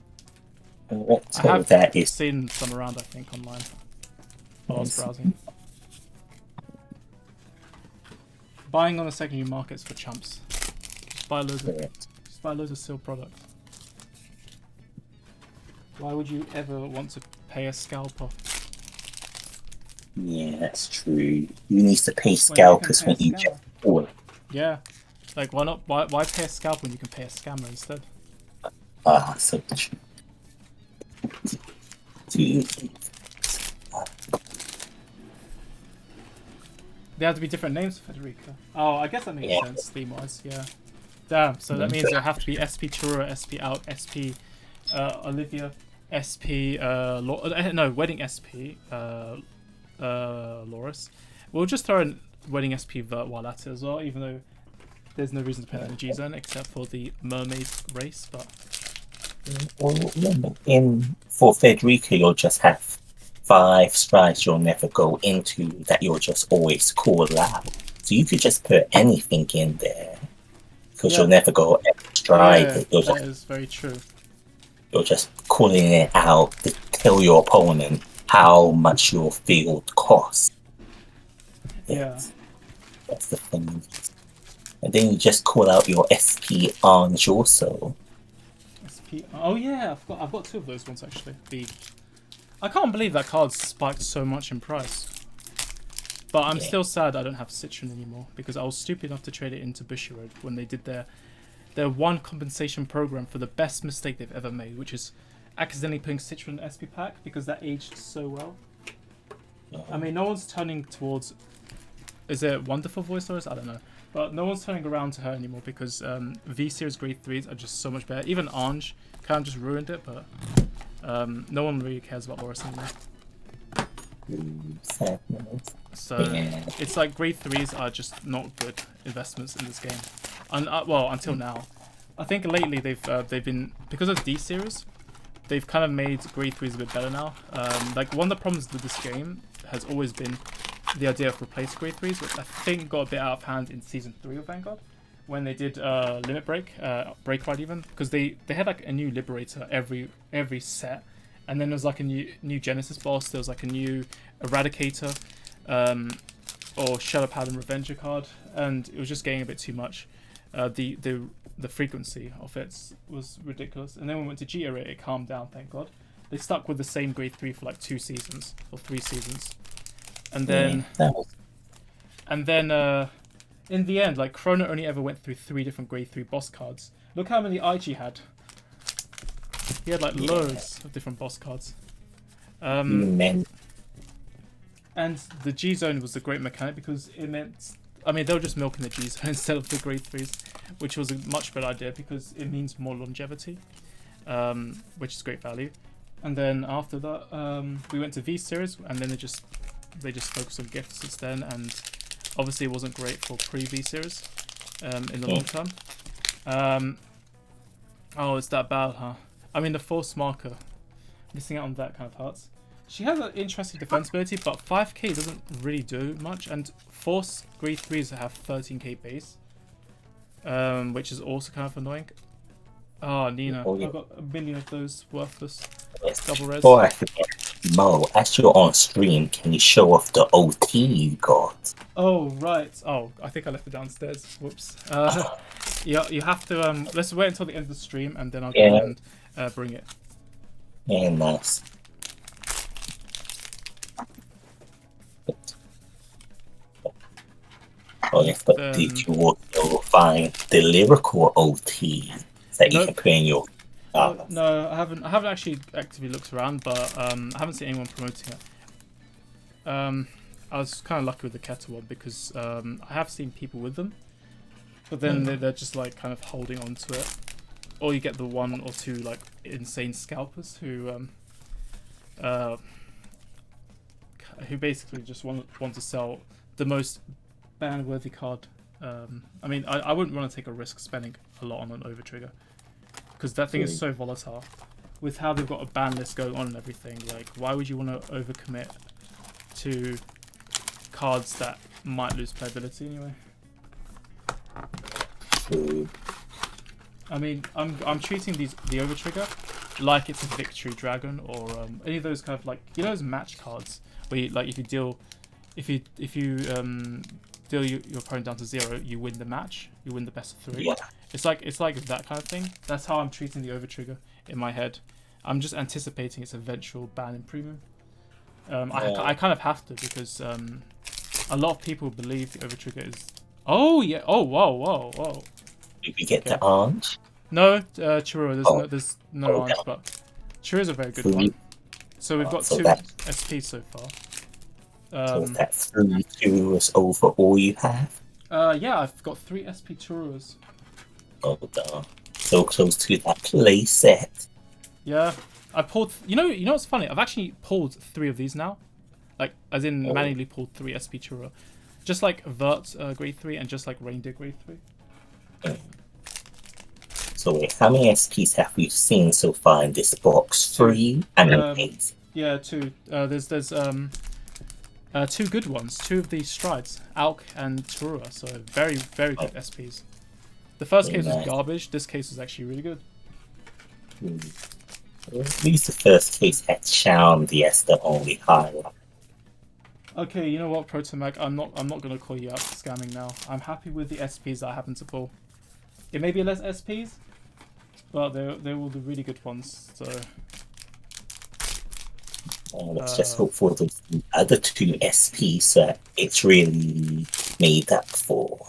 I have seen some around, I think, online while I was browsing. Buying on the secondary markets for chumps. Just buy loads of sealed products. Why would you ever want to pay a scalper? Yeah, that's true. You need to pay scalpers when you check for. Yeah. Like, why not? Why pay a scalper when you can pay a scammer instead? So true. They have to be different names for Federica. Oh, I guess that makes sense, theme-wise, yeah. Damn, so that means it'll have to be SP Churra, SP Out, SP Olivia, SP Wedding SP Loris. We'll just throw in Wedding SP Vert while at it as well, even though there's no reason to put it in the G-Zone except for the mermaid race, but... For Federica, you'll just have 5 strides you'll never go into that you'll just always call out. So you could just put anything in there because you'll never go every stride. Yeah, that is very true. You're just calling it out to tell your opponent how much your field costs. Yeah. That's the thing. And then you just call out your SP Ange also. Oh yeah, I've got 2 of those ones actually. I can't believe that card spiked so much in price. But I'm still sad I don't have Citron anymore because I was stupid enough to trade it into Bushiroad when they did their one compensation program for the best mistake they've ever made, which is accidentally putting Citron in SP pack because that aged so well. I mean, no one's turning towards. Is it Wonderful Voice Loris? I don't know. But no one's turning around to her anymore because V-Series Grade 3s are just so much better. Even Ange kind of just ruined it, but no one really cares about Loris anymore. So it's like Grade 3s are just not good investments in this game. Well, until now. I think lately they've been, because of D-Series, they've kind of made Grade 3s a bit better now. Like one of the problems with this game has always been the idea of replace Grade 3s, which I think got a bit out of hand in Season 3 of Vanguard, when they did Limit Break, Break Ride even, because they had like a new Liberator every set, and then there was like a new Genesis boss, there was like a new Eradicator, or Shadow Paladin Revenger card, and it was just getting a bit too much. The frequency of it was ridiculous, and then when we went to G-Era, it calmed down, thank God. They stuck with the same Grade 3 for like 2 seasons, or 3 seasons. And then, in the end, like Chrono only ever went through 3 different Grade 3 boss cards. Look how many IG had. He had like loads of different boss cards. And the G Zone was a great mechanic because it meant, I mean, they were just milking the G Zone instead of the Grade 3s, which was a much better idea because it means more longevity, which is great value. And then after that, we went to V Series, and then they just focused on gifts since then, and obviously it wasn't great for pre-V Series in the long term. Oh, it's that bad, huh? I mean, the Force Marker, missing out on that kind of hurts. She has an interesting defense ability, but 5k doesn't really do much, and Force Grade 3s have 13k base, which is also kind of annoying. Oh, Nina, I've got a million of those worthless double reds. Before I forget, Mo, as you're on stream, can you show off the OT you got? Oh, right. Oh, I think I left it downstairs. Whoops. Yeah, you have to, let's wait until the end of the stream, and then I'll go and bring it. Yeah, nice. Oh, yes, but did you also find the lyrical OT that you can put in your... No, I haven't actually actively looked around, but I haven't seen anyone promoting it. I was kind of lucky with the kettle one because I have seen people with them, but then they're just like kind of holding on to it. Or you get the one or two like insane scalpers who basically just want to sell the most ban-worthy card. I mean, I wouldn't want to take a risk spending a lot on an overtrigger because that thing is so volatile. With how they've got a ban list going on and everything, like why would you want to overcommit to cards that might lose playability anyway? I mean, I'm treating the overtrigger like it's a victory dragon or any of those kind of like, you know, those match cards where you, like if you deal your opponent down to 0, you win the match, you win the best of 3. Yeah. It's like that kind of thing. That's how I'm treating the overtrigger in my head. I'm just anticipating its eventual ban in premium. I kind of have to because a lot of people believe the overtrigger is. Oh yeah! Oh whoa! Did we get the orange? No, Churro. There's no orange, but Churro's a very good one. So we've got 2 SPs so far. So that 3 Churros over all you have? Yeah, I've got 3 SP Churros. Oh damn. So close to that play set. Yeah, I pulled. You know what's funny? I've actually pulled 3 of these now, like as in manually pulled 3 SP Churro, just like Vert grade 3 and just like Reindeer grade 3. So wait, how many SPs have we seen so far in this box? 3 and then 8. Yeah, 2. There's 2 good ones. 2 of these strides, Alk and Turua. So very good SPs. The first case was garbage. This case was actually really good. At least the first case had Charmed as the only highlight. Okay, you know what, Protomag? I'm not gonna call you out for scamming now. I'm happy with the SPs that I happen to pull. It may be less SPs, but they're all the really good ones. So let's just hope for the other 2 SPs that it's really made up for.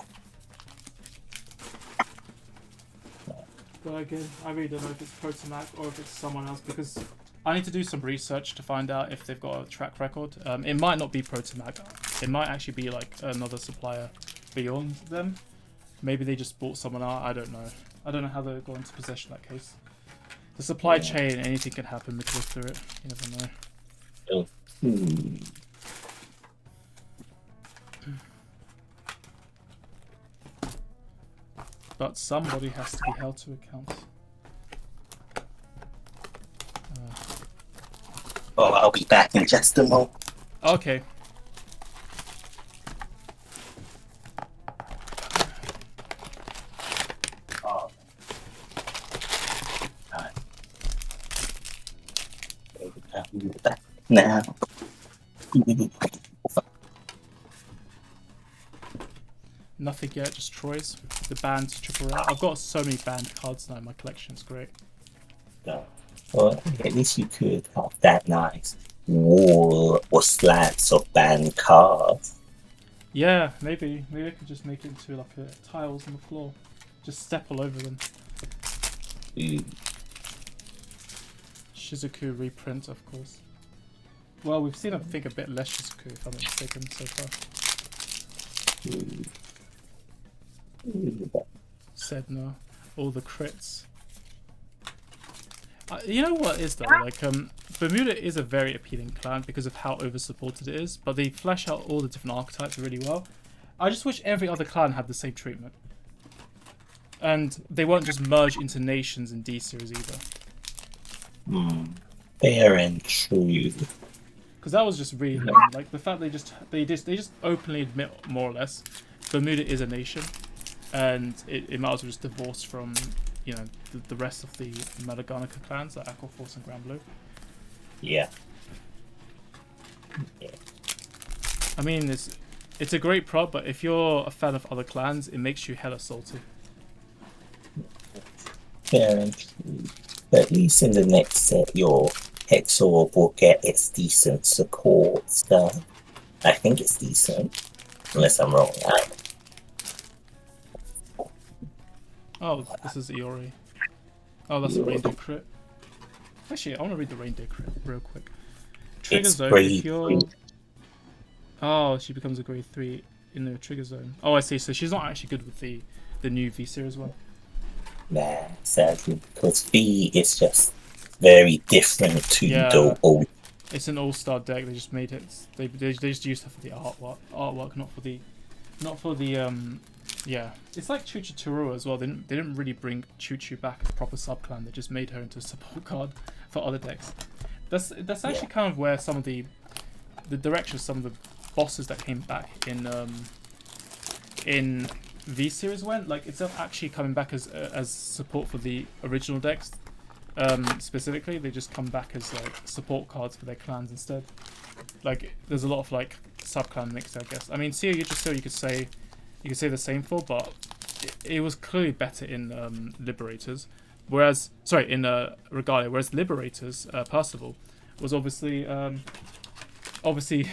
But again, I really don't know if it's Protomag or if it's someone else because I need to do some research to find out if they've got a track record. It might not be Protomag. It might actually be like another supplier beyond them. Maybe they just bought someone out. I don't know. I don't know how they got into possession of that case. The supply chain, anything can happen midway through it. You never know. But somebody has to be held to account. Oh, I'll be back in just a moment. Okay. Now. Nothing yet, just Troy's. The banned triple rare. I've got so many banned cards now in my collection, it's great. Well, at least you could have that nice wall or slats of banned cards. Yeah, maybe I could just make it into like tiles on the floor. Just step all over them. Shizuku reprint, of course. Well, we've seen, I think, a bit less Shizuku, if I'm not mistaken, so far. Said no. All the crits. You know what is though? Like, Bermuda is a very appealing clan because of how over-supported it is, but they flesh out all the different archetypes really well. I just wish every other clan had the same treatment. And they won't just merge into nations in D-series either. Fair and true. Because that was just really lame. Like the fact they just openly admit more or less Bermuda is a nation, and it might as well just divorce from, you know, the rest of the Madagascar clans like Aqua Force and Grand Blue. Yeah. I mean, it's a great prop, but if you're a fan of other clans, it makes you hella salty. Fair and true. But at least in the next set, your Hexorb will get its decent support stuff. I think it's decent, unless I'm wrong. Oh, this is Iori. Oh, that's a reindeer crit. Actually, I want to read the reindeer crit real quick. Trigger zone, if you're... Oh, she becomes a grade 3 in the trigger zone. Oh, I see. So she's not actually good with the new V series one. Nah, sadly, because V is just very different to Yeah. the old. It's an all-star deck. They just made it. They just used it for the artwork, not for the yeah. It's like Chuchu Terua as well. They didn't really bring Chuchu back as a proper sub clan. They just made her into a support card for other decks. That's actually kind of where some of the direction of some of the bosses that came back in V series went. Like, it's not actually coming back as support for the original decks. Specifically, they just come back as like support cards for their clans instead. Like, there's a lot of like sub clan mix, I guess. I mean, Seo Yggdrasil you could say the same for, but it was clearly better in Liberators. Whereas, sorry, in Regalia. Whereas Liberators, Percival, was obviously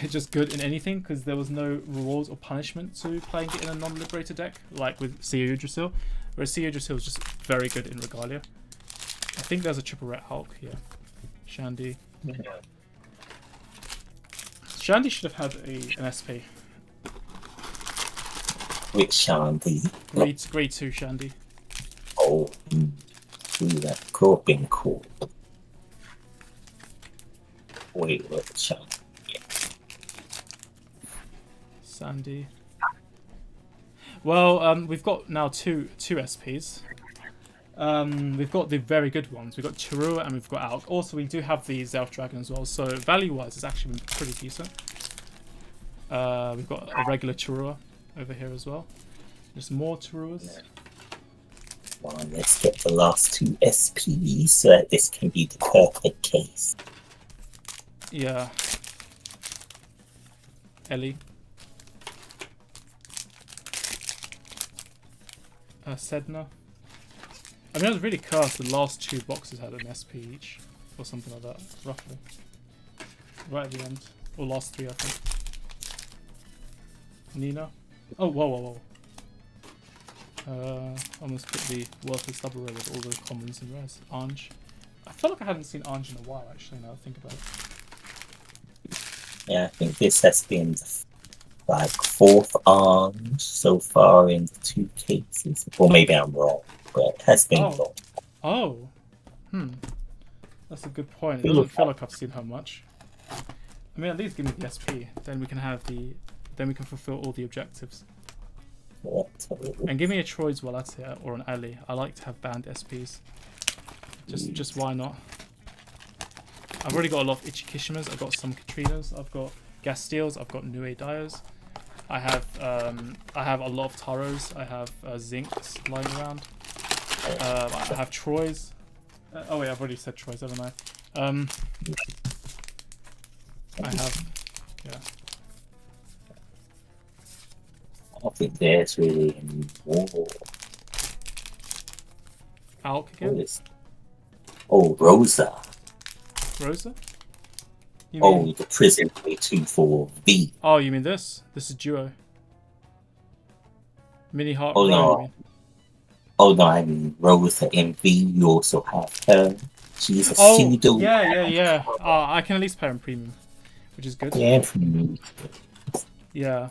just good in anything because there was no rewards or punishment to playing it in a non-Liberator deck, like with Seo Yggdrasil. Whereas Seo Yggdrasil was just very good in Regalia. I think there's a triple red Hulk here. Shandy. Yeah. Shandy should have had an SP. Which Shandy? Grade 2 Shandy. Oh, that could have been cool. Wait, what Shandy? Yeah. Sandy. Well, we've got now two SPs. We've got the very good ones. We've got Terua and we've got Alk. Also, we do have the Zelf Dragon as well. So value-wise, it's actually been pretty decent. We've got a regular Terua over here as well. There's more Teruas. Well, let's get the last two SPs so that this can be the perfect case. Yeah. Ellie. Sedna. I mean, I was really cursed. The last two boxes had an SP each, or something like that, roughly. Right at the end, or last three, I think. Nina. Oh, whoa. Almost put the worthless double rare with all the commons and rares. Anj. I feel like I hadn't seen Anj in a while, actually. Now I think about it. Yeah, I think this has been like fourth Anj so far in the two cases. Or maybe I'm wrong, but it has been long. Oh. That's a good point. It doesn't feel like I've seen her much. I mean, at least give me the SP. Then we can fulfill all the objectives. And give me a Troy's while that's here, or an Ali. I like to have banned SPs. Just why not? I've already got a lot of Ichikishimas. I've got some Katrinas. I've got Gastiels. I've got Nue Dios. I have a lot of Taros. I have Zinks lying around. I have Troy's. Oh wait, I've already said Troy's, haven't I? I have, yeah. I think there's really more. Alk again? Oh, Rosa. Rosa? You Oh, mean... the prison 2 for V. Oh, you mean this? This is Duo. Mini Heart. Oh, Row, no. you mean? Oh, no, I mean Rosa in V. You also have her. She's a Oh, pseudo. yeah. I can at least pair in premium, which is good. Yeah. Yeah.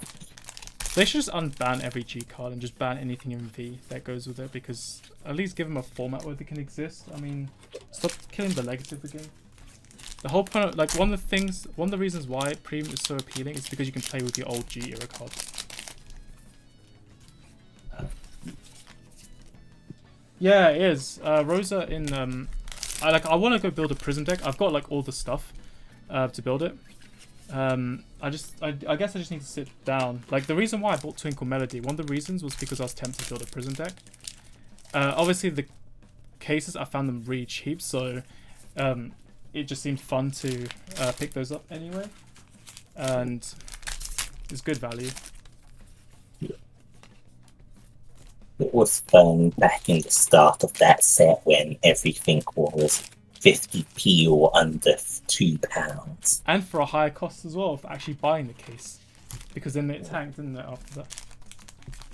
They should just unban every G card and just ban anything in V that goes with it, because at least give them a format where they can exist. I mean, stop killing the legacy of the game. The whole point of, like, one of the reasons why premium is so appealing is because you can play with your old G era cards. Yeah, it is. Rosa in I want to go build a Prism deck. I've got like all the stuff to build it. I guess I just need to sit down. Like, the reason why I bought Twinkle Melody, one of the reasons was because I was tempted to build a Prism deck. Obviously the cases, I found them really cheap, so it just seemed fun to pick those up anyway, and it's good value. It was fun back in the start of that set when everything was 50p or under £2. And for a higher cost as well for actually buying the case, because then it tanked, didn't it, after that?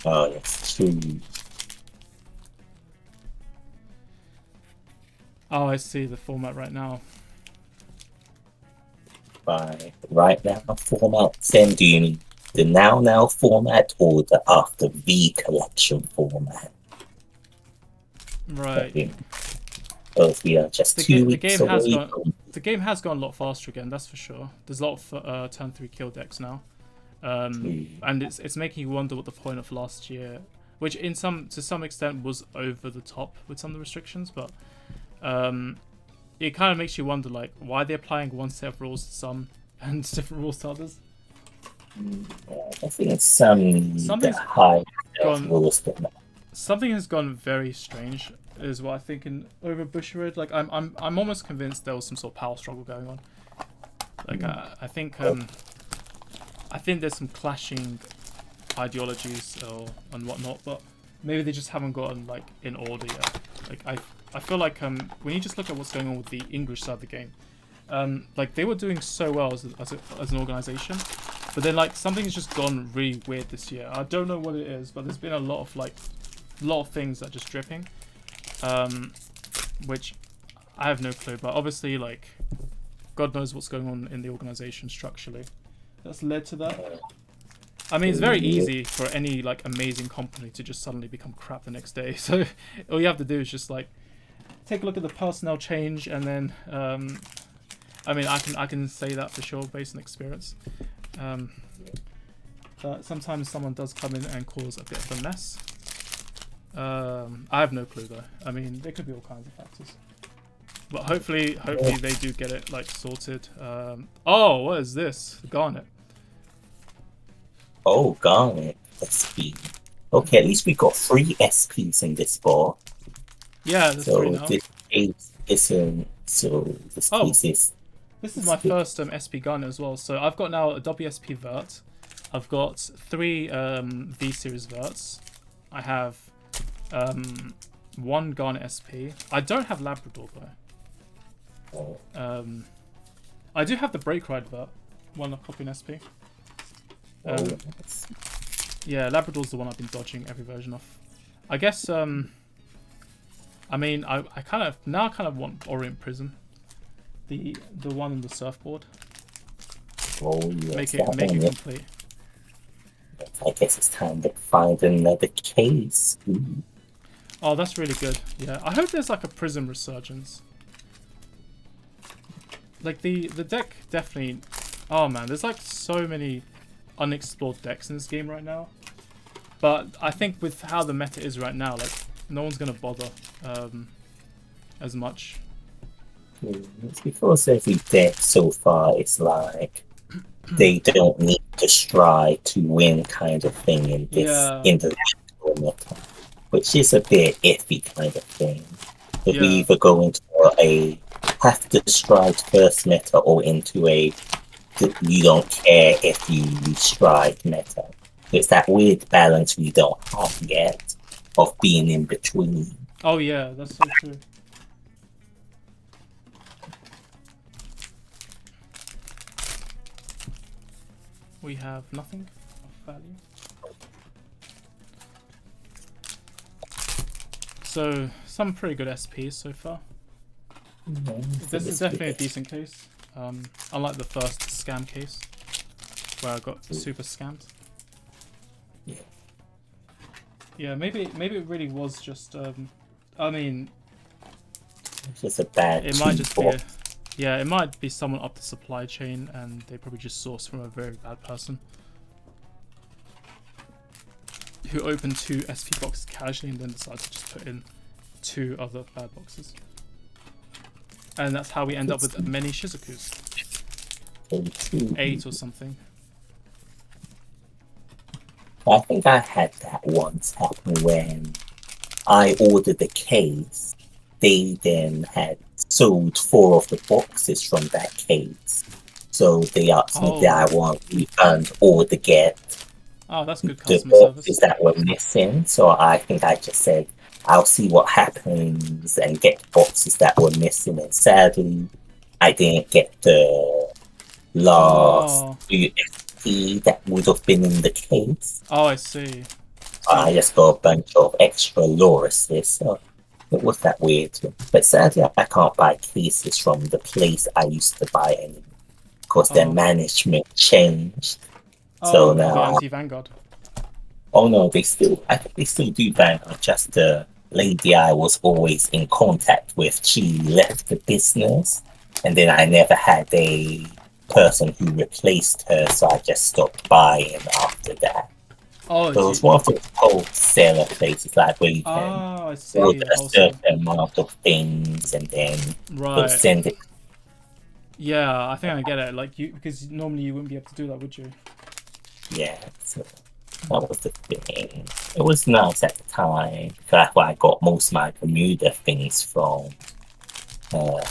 Oh, that's true. Oh, I see the format right now. By right now format, then do you mean the now format or the after V collection format? I Right. think both we are just The 2 weeks game has away gone. from The game has gone a lot faster again. That's for sure. There's a lot of turn 3 kill decks now, and it's making you wonder what the point of last year, which to some extent was over the top with some of the restrictions, but it kind of makes you wonder like why they're applying one set of rules to some and different rules to others. I think some Something's high gone- rules, but not. Something has gone very strange, is what I think in over Bushiroad. Like I'm almost convinced there was some sort of power struggle going on. Like I think there's some clashing ideologies and whatnot, but maybe they just haven't gotten like in order yet. Like I feel like when you just look at what's going on with the English side of the game, like they were doing so well as an organization, but then like something's just gone really weird this year. I don't know what it is, but there's been a lot of things that are just dripping, which I have no clue. But obviously, like God knows what's going on in the organization structurally that's led to that. I mean, it's very easy for any like amazing company to just suddenly become crap the next day. So all you have to do is just like take a look at the personnel change, and then I mean, I can say that for sure based on experience. But sometimes someone does come in and cause a bit of a mess. I have no clue though. I mean, there could be all kinds of factors. But hopefully they do get it like sorted. Oh, what is this? Garnet. Oh, Garnet SP. Okay, at least we got 3 SPs in this bar. Yeah, there's 3 now. This case isn't. So this case is. This is my first SP Garnet as well. So I've got now a WSP Vert. I've got 3 V Series Verts. I have 1 Garnet SP. I don't have Labrador though. I do have the Brake Ride Vert. 1 copy in SP. Yeah, Labrador's the one I've been dodging every version of. I guess. I mean, I kind of want Orient Prism. The one on the surfboard. Oh, yes, Make it complete. I guess it's time to find another case. Ooh. Oh, that's really good. Yeah, I hope there's like a Prism resurgence. Like the deck definitely. Oh man, there's like so many unexplored decks in this game right now. But I think with how the meta is right now, like no one's gonna bother as much. It's because every deck so far is like they don't need to strive to win kind of thing in this in the meta, which is a bit iffy kind of thing. If we either go into a have to strive first meta or into a you don't care if you strive meta. It's that weird balance we don't have yet of being in between. Oh yeah, that's so true. We have nothing of value. So, some pretty good SPs so far. This is definitely a decent case. Unlike the first scam case, where I got super scammed. Yeah, maybe it really was just. I mean, it's just a bad. It might just be. Yeah, it might be someone up the supply chain, and they probably just sourced from a very bad person who opened 2 SP boxes casually and then decided to just put in 2 other bad boxes. And that's how we end up with many Shizukus. 8 or something. I think I had that once happen when I ordered the case. They then had sold 4 of the boxes from that case. So they asked me that I want refund or to get that's good the customer service. boxes that were missing. So I think I just said, I'll see what happens and get the boxes that were missing. And sadly, I didn't get the last USP that would have been in the case. Oh, I see. I just got a bunch of extra Loruses, so it was that weird too. But sadly, I can't buy cases from the place I used to buy anymore. because their Oh. management changed. Oh, So the now, anti-Vanguard. oh no, I think they still do Vanguard. Just the lady I was always in contact with, she left the business, and then I never had a person who replaced her, so I just stopped buying after that. Oh, So it's one of those wholesaler places, like where you can I order see. a Wholesale. certain amount of things, and then they'll Right. send it. Yeah, I think I get it. Like because normally you wouldn't be able to do that, would you? Yeah, so that was the thing. It was nice at the time. That's where I got most of my Bermuda things from. I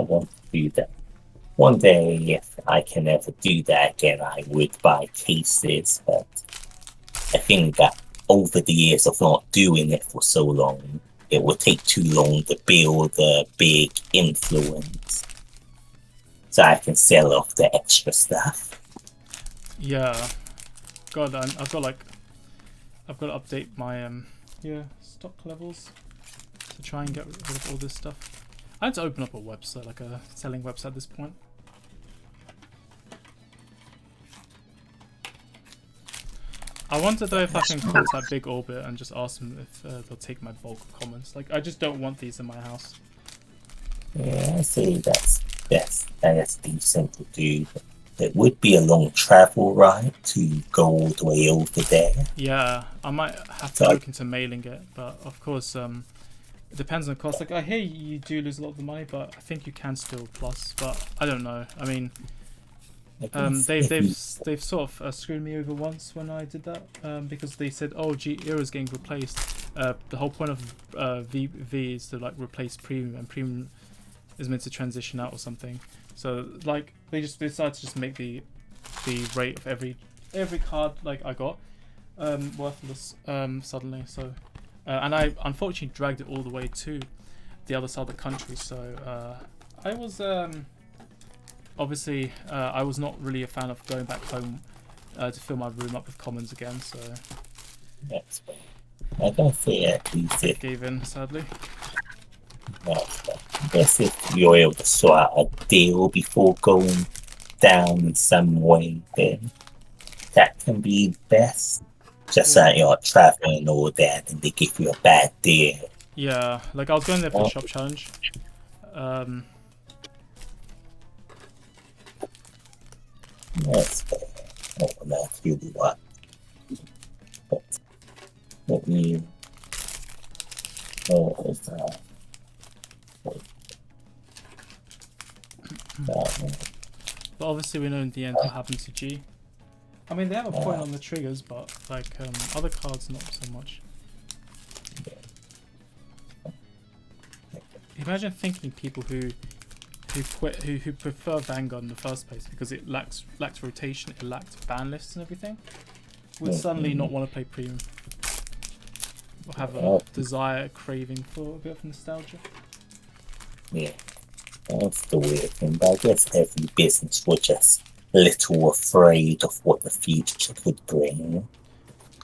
want to do that. One day, if I can ever do that again, I would buy cases, but I think that over the years of not doing it for so long, it would take too long to build a big influence. So I can sell off the extra stuff. Yeah. God, I've got to update my stock levels to try and get rid of all this stuff. I had to open up a website, like a selling website at this point. I wonder though if I can contact Big Orbit and just ask them if they'll take my bulk of comments. Like, I just don't want these in my house. Yeah, I see that's decent to do. It would be a long travel ride to go all the way over there. Yeah, I might have to look into mailing it, but of course, it depends on the cost. Like, I hear you do lose a lot of the money, but I think you can still plus. But I don't know. I mean, they've sort of screwed me over once when I did that, because they said, oh, Era's getting replaced. The whole point of V is to like replace premium, and premium is meant to transition out or something. So like they decided to just make the rate of every card like I got worthless suddenly. So and I unfortunately dragged it all the way to the other side of the country. So I was obviously I was not really a fan of going back home to fill my room up with commons again. So that's I don't see it. I gave in sadly. I guess if you're able to sort out a deal before going down in some way, then that can be best. Just like you're traveling all that and they give you a bad deal. Yeah, like I was going there for the shop challenge. That's fair. Oh, that's really what. Let me. Oh, what's that? But obviously we know in the end what happened to G. I mean, they have a point on the triggers, but like other cards not so much. Imagine thinking people who prefer Vanguard in the first place because it lacked rotation, it lacked ban lists and everything, would suddenly not want to play premium or have a desire, a craving for a bit of nostalgia. Yeah, that's the weird thing. But I guess every business was just a little afraid of what the future could bring,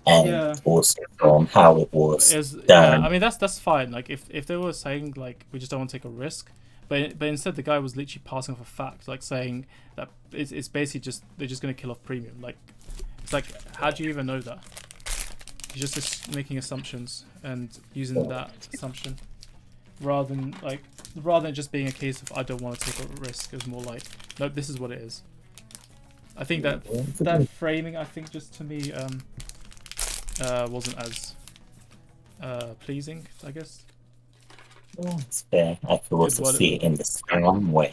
and also from how it was done. Yeah, I mean that's fine. Like if they were saying like we just don't want to take a risk, but instead the guy was literally passing off a fact, like saying that it's basically just they're just gonna kill off premium. Like it's like how do you even know that? You're just making assumptions and using that assumption rather than just being a case of I don't want to take a risk. It was more like no, this is what it is. I think that framing, I think, just to me wasn't as pleasing, I guess. It's fair. I could also see it in the strong way,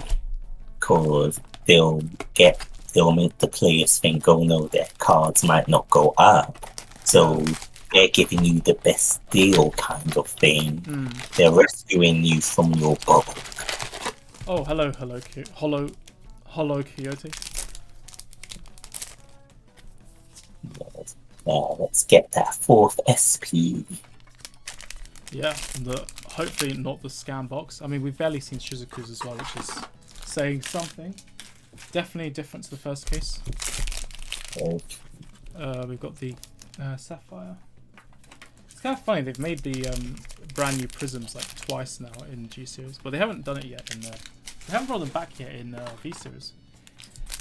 cause they'll make the players think, oh no, their cards might not go up, so they're giving you the best deal kind of thing. They're rescuing you from your bubble. Oh, hello, Coyote. Now let's get that 4th SP. Yeah, hopefully not the scam box. I mean, we've barely seen Shizuku's as well, which is saying something. Definitely different to the first case. We've got the Sapphire. It's kind of funny, they've made the brand new prisms like twice now in G series, but they haven't done it yet in They haven't brought them back yet in V series.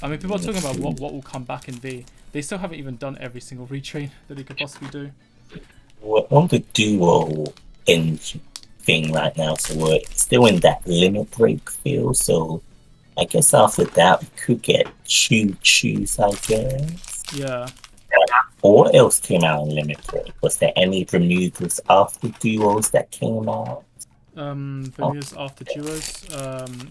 I mean, people are talking about what will come back in V. They still haven't even done every single retrain that they could possibly do. We're on the duo engine thing right now, so we're still in that limit break feel. So I guess after that we could get choo-choos, I guess. Yeah. Or what else came out in limit break? Was there any Bermudas after duos that came out? Bermuda's after duos.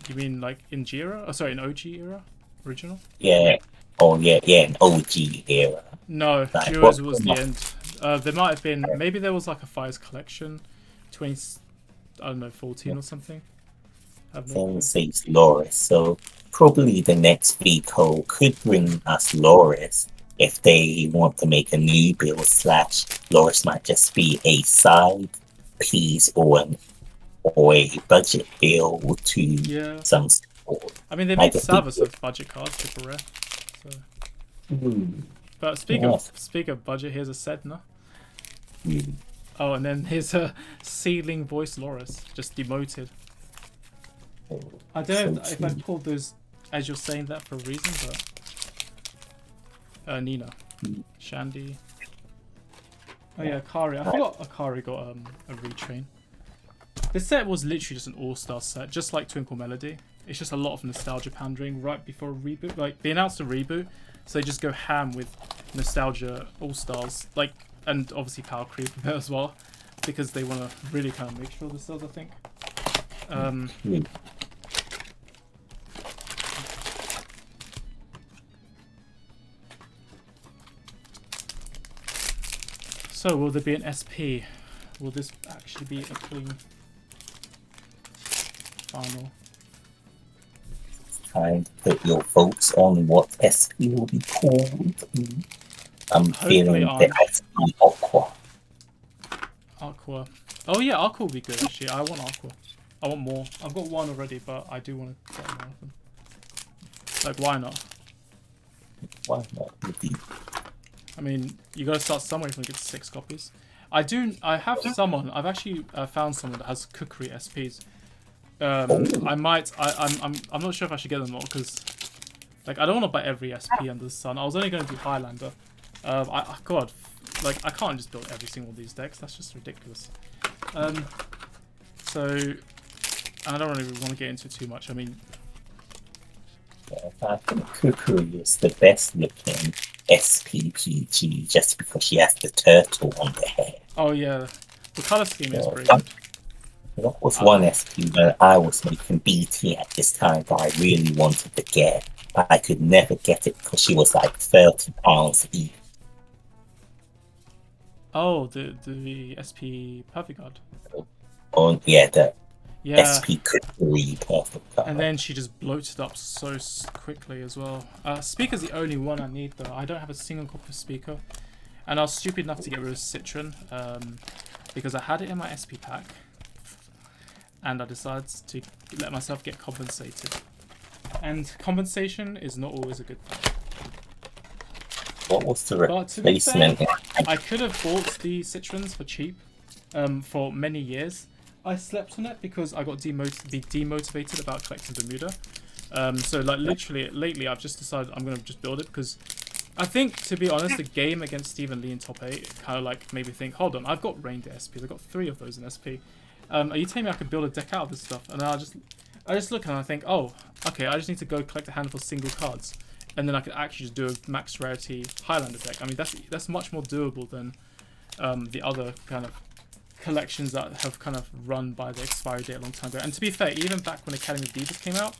You mean like in G era? Oh, sorry, in OG era, original. Yeah. Oh yeah, an OG era. No, Like, duos what was the came end. There might have been, maybe there was like a Fires collection, 20, I don't know, 14 or something. I have no clue. Thing says Loris, so probably the next vehicle could bring us Loris if they want to make a new build / Loris might just be a side piece or a budget build to Yeah. some support. I mean, they I made guess Savas as budget cards, super rare. So. But speak of budget, here's a Sedna. Oh, and then here's a ceiling voice Loris, just demoted. I don't know if I pulled those as you're saying that for a reason, but Nina, Shandy. Oh yeah, Akari. I forgot Akari got a retrain. This set was literally just an all-star set, just like Twinkle Melody. It's just a lot of nostalgia pandering right before a reboot. Like they announced a reboot, so they just go ham with nostalgia all-stars, like, and obviously power creep a bit as well, because they want to really kind of make sure this sells, I think. So will there be an SP? Will this actually be a clean final? Time to put your votes on what SP will be called. I'm feeling the SP Aqua. Aqua. Oh yeah, Aqua will be good actually. I want Aqua. I want more. I've got one already, but I do want to get more of them. Like, why not? Why not? I mean, you gotta start somewhere if you get 6 copies. I have someone. I've actually found someone that has Kukri SPs. I'm not sure if I should get them all because, like, I don't want to buy every SP under the sun. I was only going to do Highlander. God, like, I can't just build every single one of these decks. That's just ridiculous. So, I don't really want to get into it too much. I mean, I think Kukuri is the best looking SPPG just because she has the turtle on the head. Oh yeah, the color scheme is great. That was one SP that I was making BT at this time that I really wanted to get, but I could never get it because she was like £30 each. Oh, the SP Perfect Guard. Oh yeah, the Yeah. SP Kukuri Perfect Guard. And then she just bloated up so quickly as well. Speaker's the only one I need though. I don't have a single copy of Speaker. And I was stupid enough to get rid of Citron because I had it in my SP pack. And I decided to let myself get compensated. And compensation is not always a good thing. What was the But to be fair, replacement? I could have bought the Citrons for cheap for many years. I slept on it because I got demotivated about collecting Bermuda. So like literally lately I've just decided I'm going to just build it because I think, to be honest, the game against Stephen Lee in top 8 kind of like made me think, hold on, I've got reindeer SPs, I've got 3 of those in SP. Are you telling me I could build a deck out of this stuff? And I just look and I think, oh, okay, I just need to go collect a handful of single cards. And then I could actually just do a max rarity Highlander deck. I mean, that's much more doable than the other kind of collections that have kind of run by the expiry date a long time ago. And to be fair, even back when Academy of Divas came out,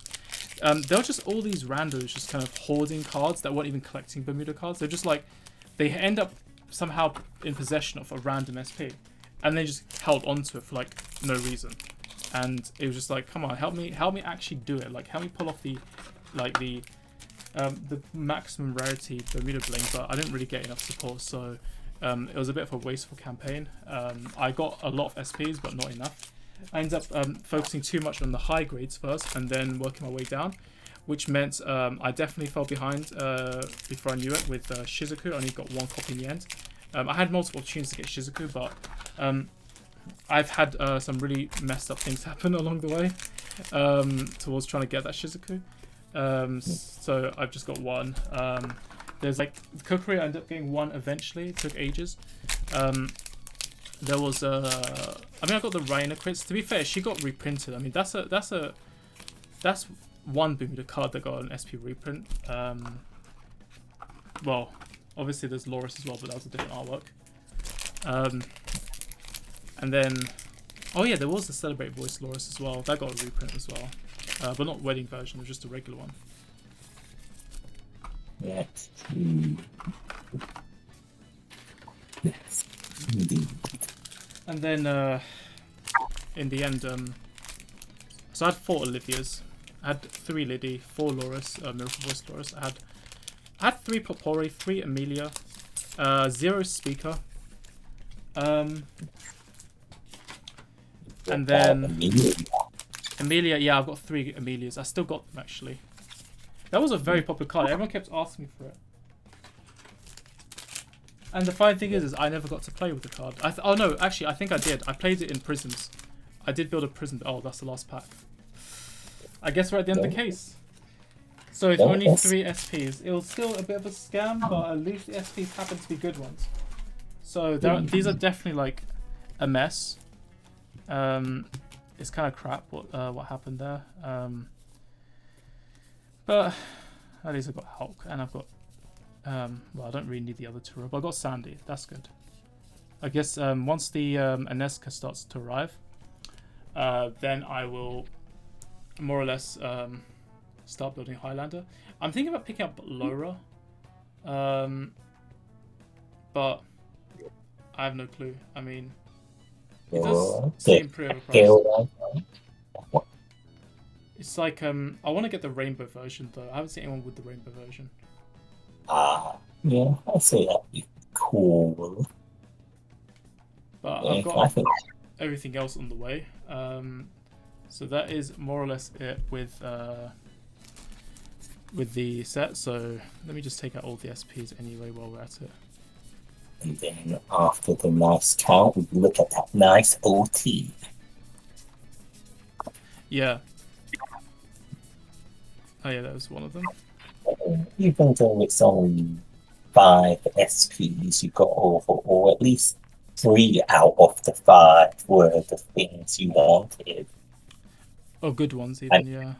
there were just all these randos just kind of hoarding cards that weren't even collecting Bermuda cards. They're just like, they end up somehow in possession of a random SP. And they just held onto it for like no reason. And it was just like, come on, help me actually do it. Like, help me pull off the maximum rarity Bermuda bling, but I didn't really get enough support, so it was a bit of a wasteful campaign. I got a lot of SPs, but not enough. I ended up focusing too much on the high grades first, and then working my way down, which meant I definitely fell behind before I knew it with Shizuku. I only got 1 copy in the end. I had multiple opportunities to get Shizuku, but I've had some really messed up things happen along the way. towards trying to get that Shizuku. So I've just got one. There's like Kukuri, I ended up getting one eventually. It took ages. There was I mean, I got the Raina crits. To be fair, she got reprinted. I mean, that's one Bermuda card that got an SP reprint. Well, obviously there's Loris as well, but that was a different artwork. And then, oh yeah, there was the Celebrate Voice Loris as well. That got a reprint as well, but not wedding version. It was just a regular one. Yes. Yes. Indeed. And then in the end, so I had 4 Olivias. I had 3 Liddy, 4 Loris, Miracle Voice Loris. I had 3 Popori, 3 Amelia, 0 Speaker. And then Amelia, yeah, I've got 3 Amelias. I still got them actually. That was a very popular card. Everyone kept asking me for it. And the funny thing is I never got to play with the card. Oh no, actually, I think I did. I played it in prisons. I did build a prison. Oh, that's the last pack. I guess we're at the end of the case. So it's only 3 SPs. It was still a bit of a scam, but at least the SPs happen to be good ones. So these are definitely like a mess. It's kind of crap what happened there. But at least I've got Hulk and I've got well, I don't really need the other 2, but I got Sandy. That's good. I guess once the Aneska starts to arrive, then I will more or less start building Highlander. I'm thinking about picking up Laura, but I have no clue. I mean, it does seem pretty overpriced. It's like I want to get the rainbow version though. I haven't seen anyone with the rainbow version. Yeah, I'd say that'd be cool. But Yeah, I've got everything else on the way. So that is more or less it with the set. So let me just take out all the SPs anyway while we're at it. And then after the nice count, we look at that nice OT. Yeah. Oh yeah, that was one of them. Even though it's only 5 SPs, you got over, or at least 3 out of the 5 were the things you wanted. Oh, good ones even, yeah.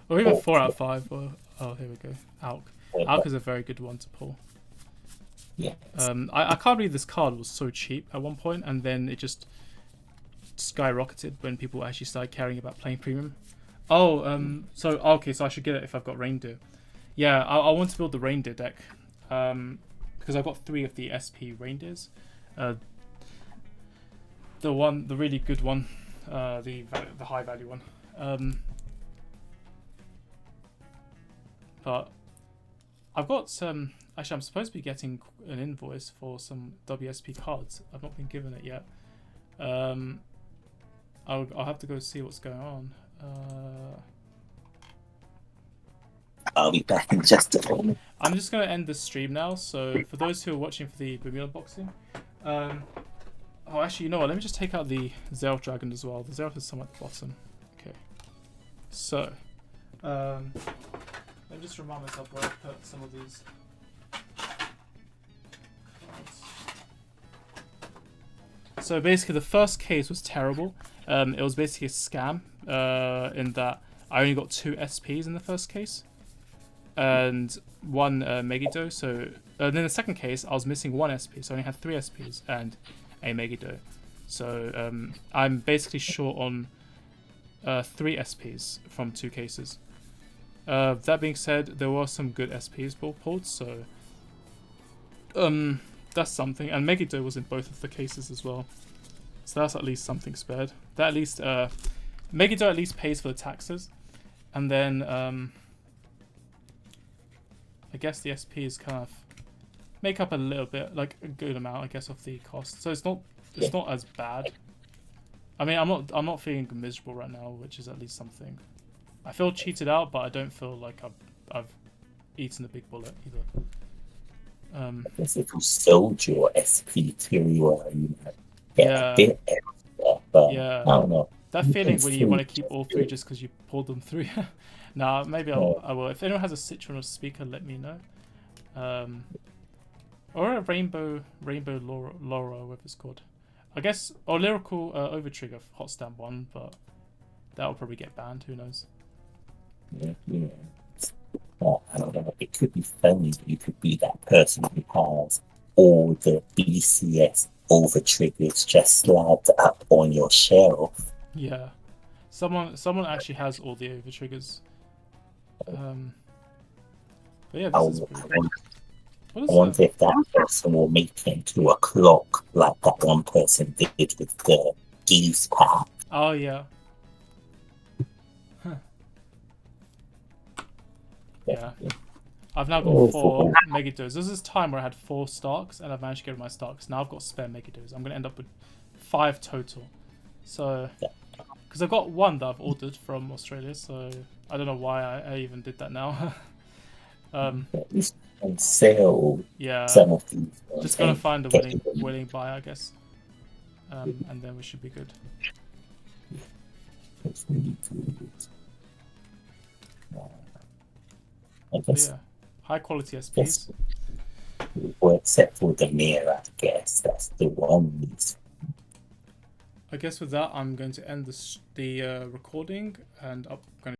Or even 4 out of 5. Or, oh, here we go. Alk. Alk is a very good one to pull. Yeah. I can't believe this card was so cheap at one point, and then it just skyrocketed when people actually started caring about playing premium. Oh, so okay, so I should get it if I've got reindeer. Yeah, I want to build the reindeer deck, because I've got 3 of the SP reindeers. The really good one, the high value one. But I've got some. Actually, I'm supposed to be getting an invoice for some WSP cards. I've not been given it yet. I'll have to go see what's going on. I'll be back in just a moment. I'm just going to end the stream now. So for those who are watching for the Bermuda unboxing, oh, actually, you know what? Let me just take out the Xerath Dragon as well. The Xerath is somewhere at the bottom. Okay. So, let me just remind myself where I put some of these cards. So basically, the first case was terrible. It was basically a scam in that I only got 2 SPs in the first case and 1 Megiddo. So then the second case, I was missing 1 SP, so I only had 3 SPs and a Megiddo. So I'm basically short on 3 SPs from 2 cases. That being said, there were some good SPs pulled, so that's something. And Megiddo was in both of the cases as well, so that's at least something spared. That at least Megiddo at least pays for the taxes, and then I guess the SPs kind of make up a little bit, like a good amount, I guess, of the cost. So it's not as bad. I mean, I'm not feeling miserable right now, which is at least something. I feel cheated out, but I don't feel like I've eaten a big bullet either. I guess if you sold your SP to you might get a bit extra, but yeah. I don't know. That feeling when you want to keep all three just because you pulled them through. Nah, maybe I will. If anyone has a Citron or speaker, let me know. Or a Rainbow Laura, whatever it's called. I guess, or Lyrical Overtrigger Hot Stamp 1, but that'll probably get banned, who knows. Yeah. Well, I don't know, it could be funny. You could be that person who has all the BCS overtriggers just slabbed up on your shelf. Yeah. Someone actually has all the overtriggers. But yeah, this is pretty cool. I wonder if that person will make it into a clock like that one person did with the geese pack. Oh, yeah. Huh. Yeah. I've now got 4 Megados. This is time where I had 4 Starks and I've managed to get rid of my Starks. Now I've got spare Megados. I'm going to end up with 5 total. So, because I've got 1 that I've ordered from Australia, so I don't know why I even did that now. And sell some of these. Just gotta find a willing buyer, I guess. And then we should be good. It's really good. I guess, yeah, high quality SPs. Well, except for the mirror, I guess that's the one. I guess with that, I'm going to end the recording, and I'm going to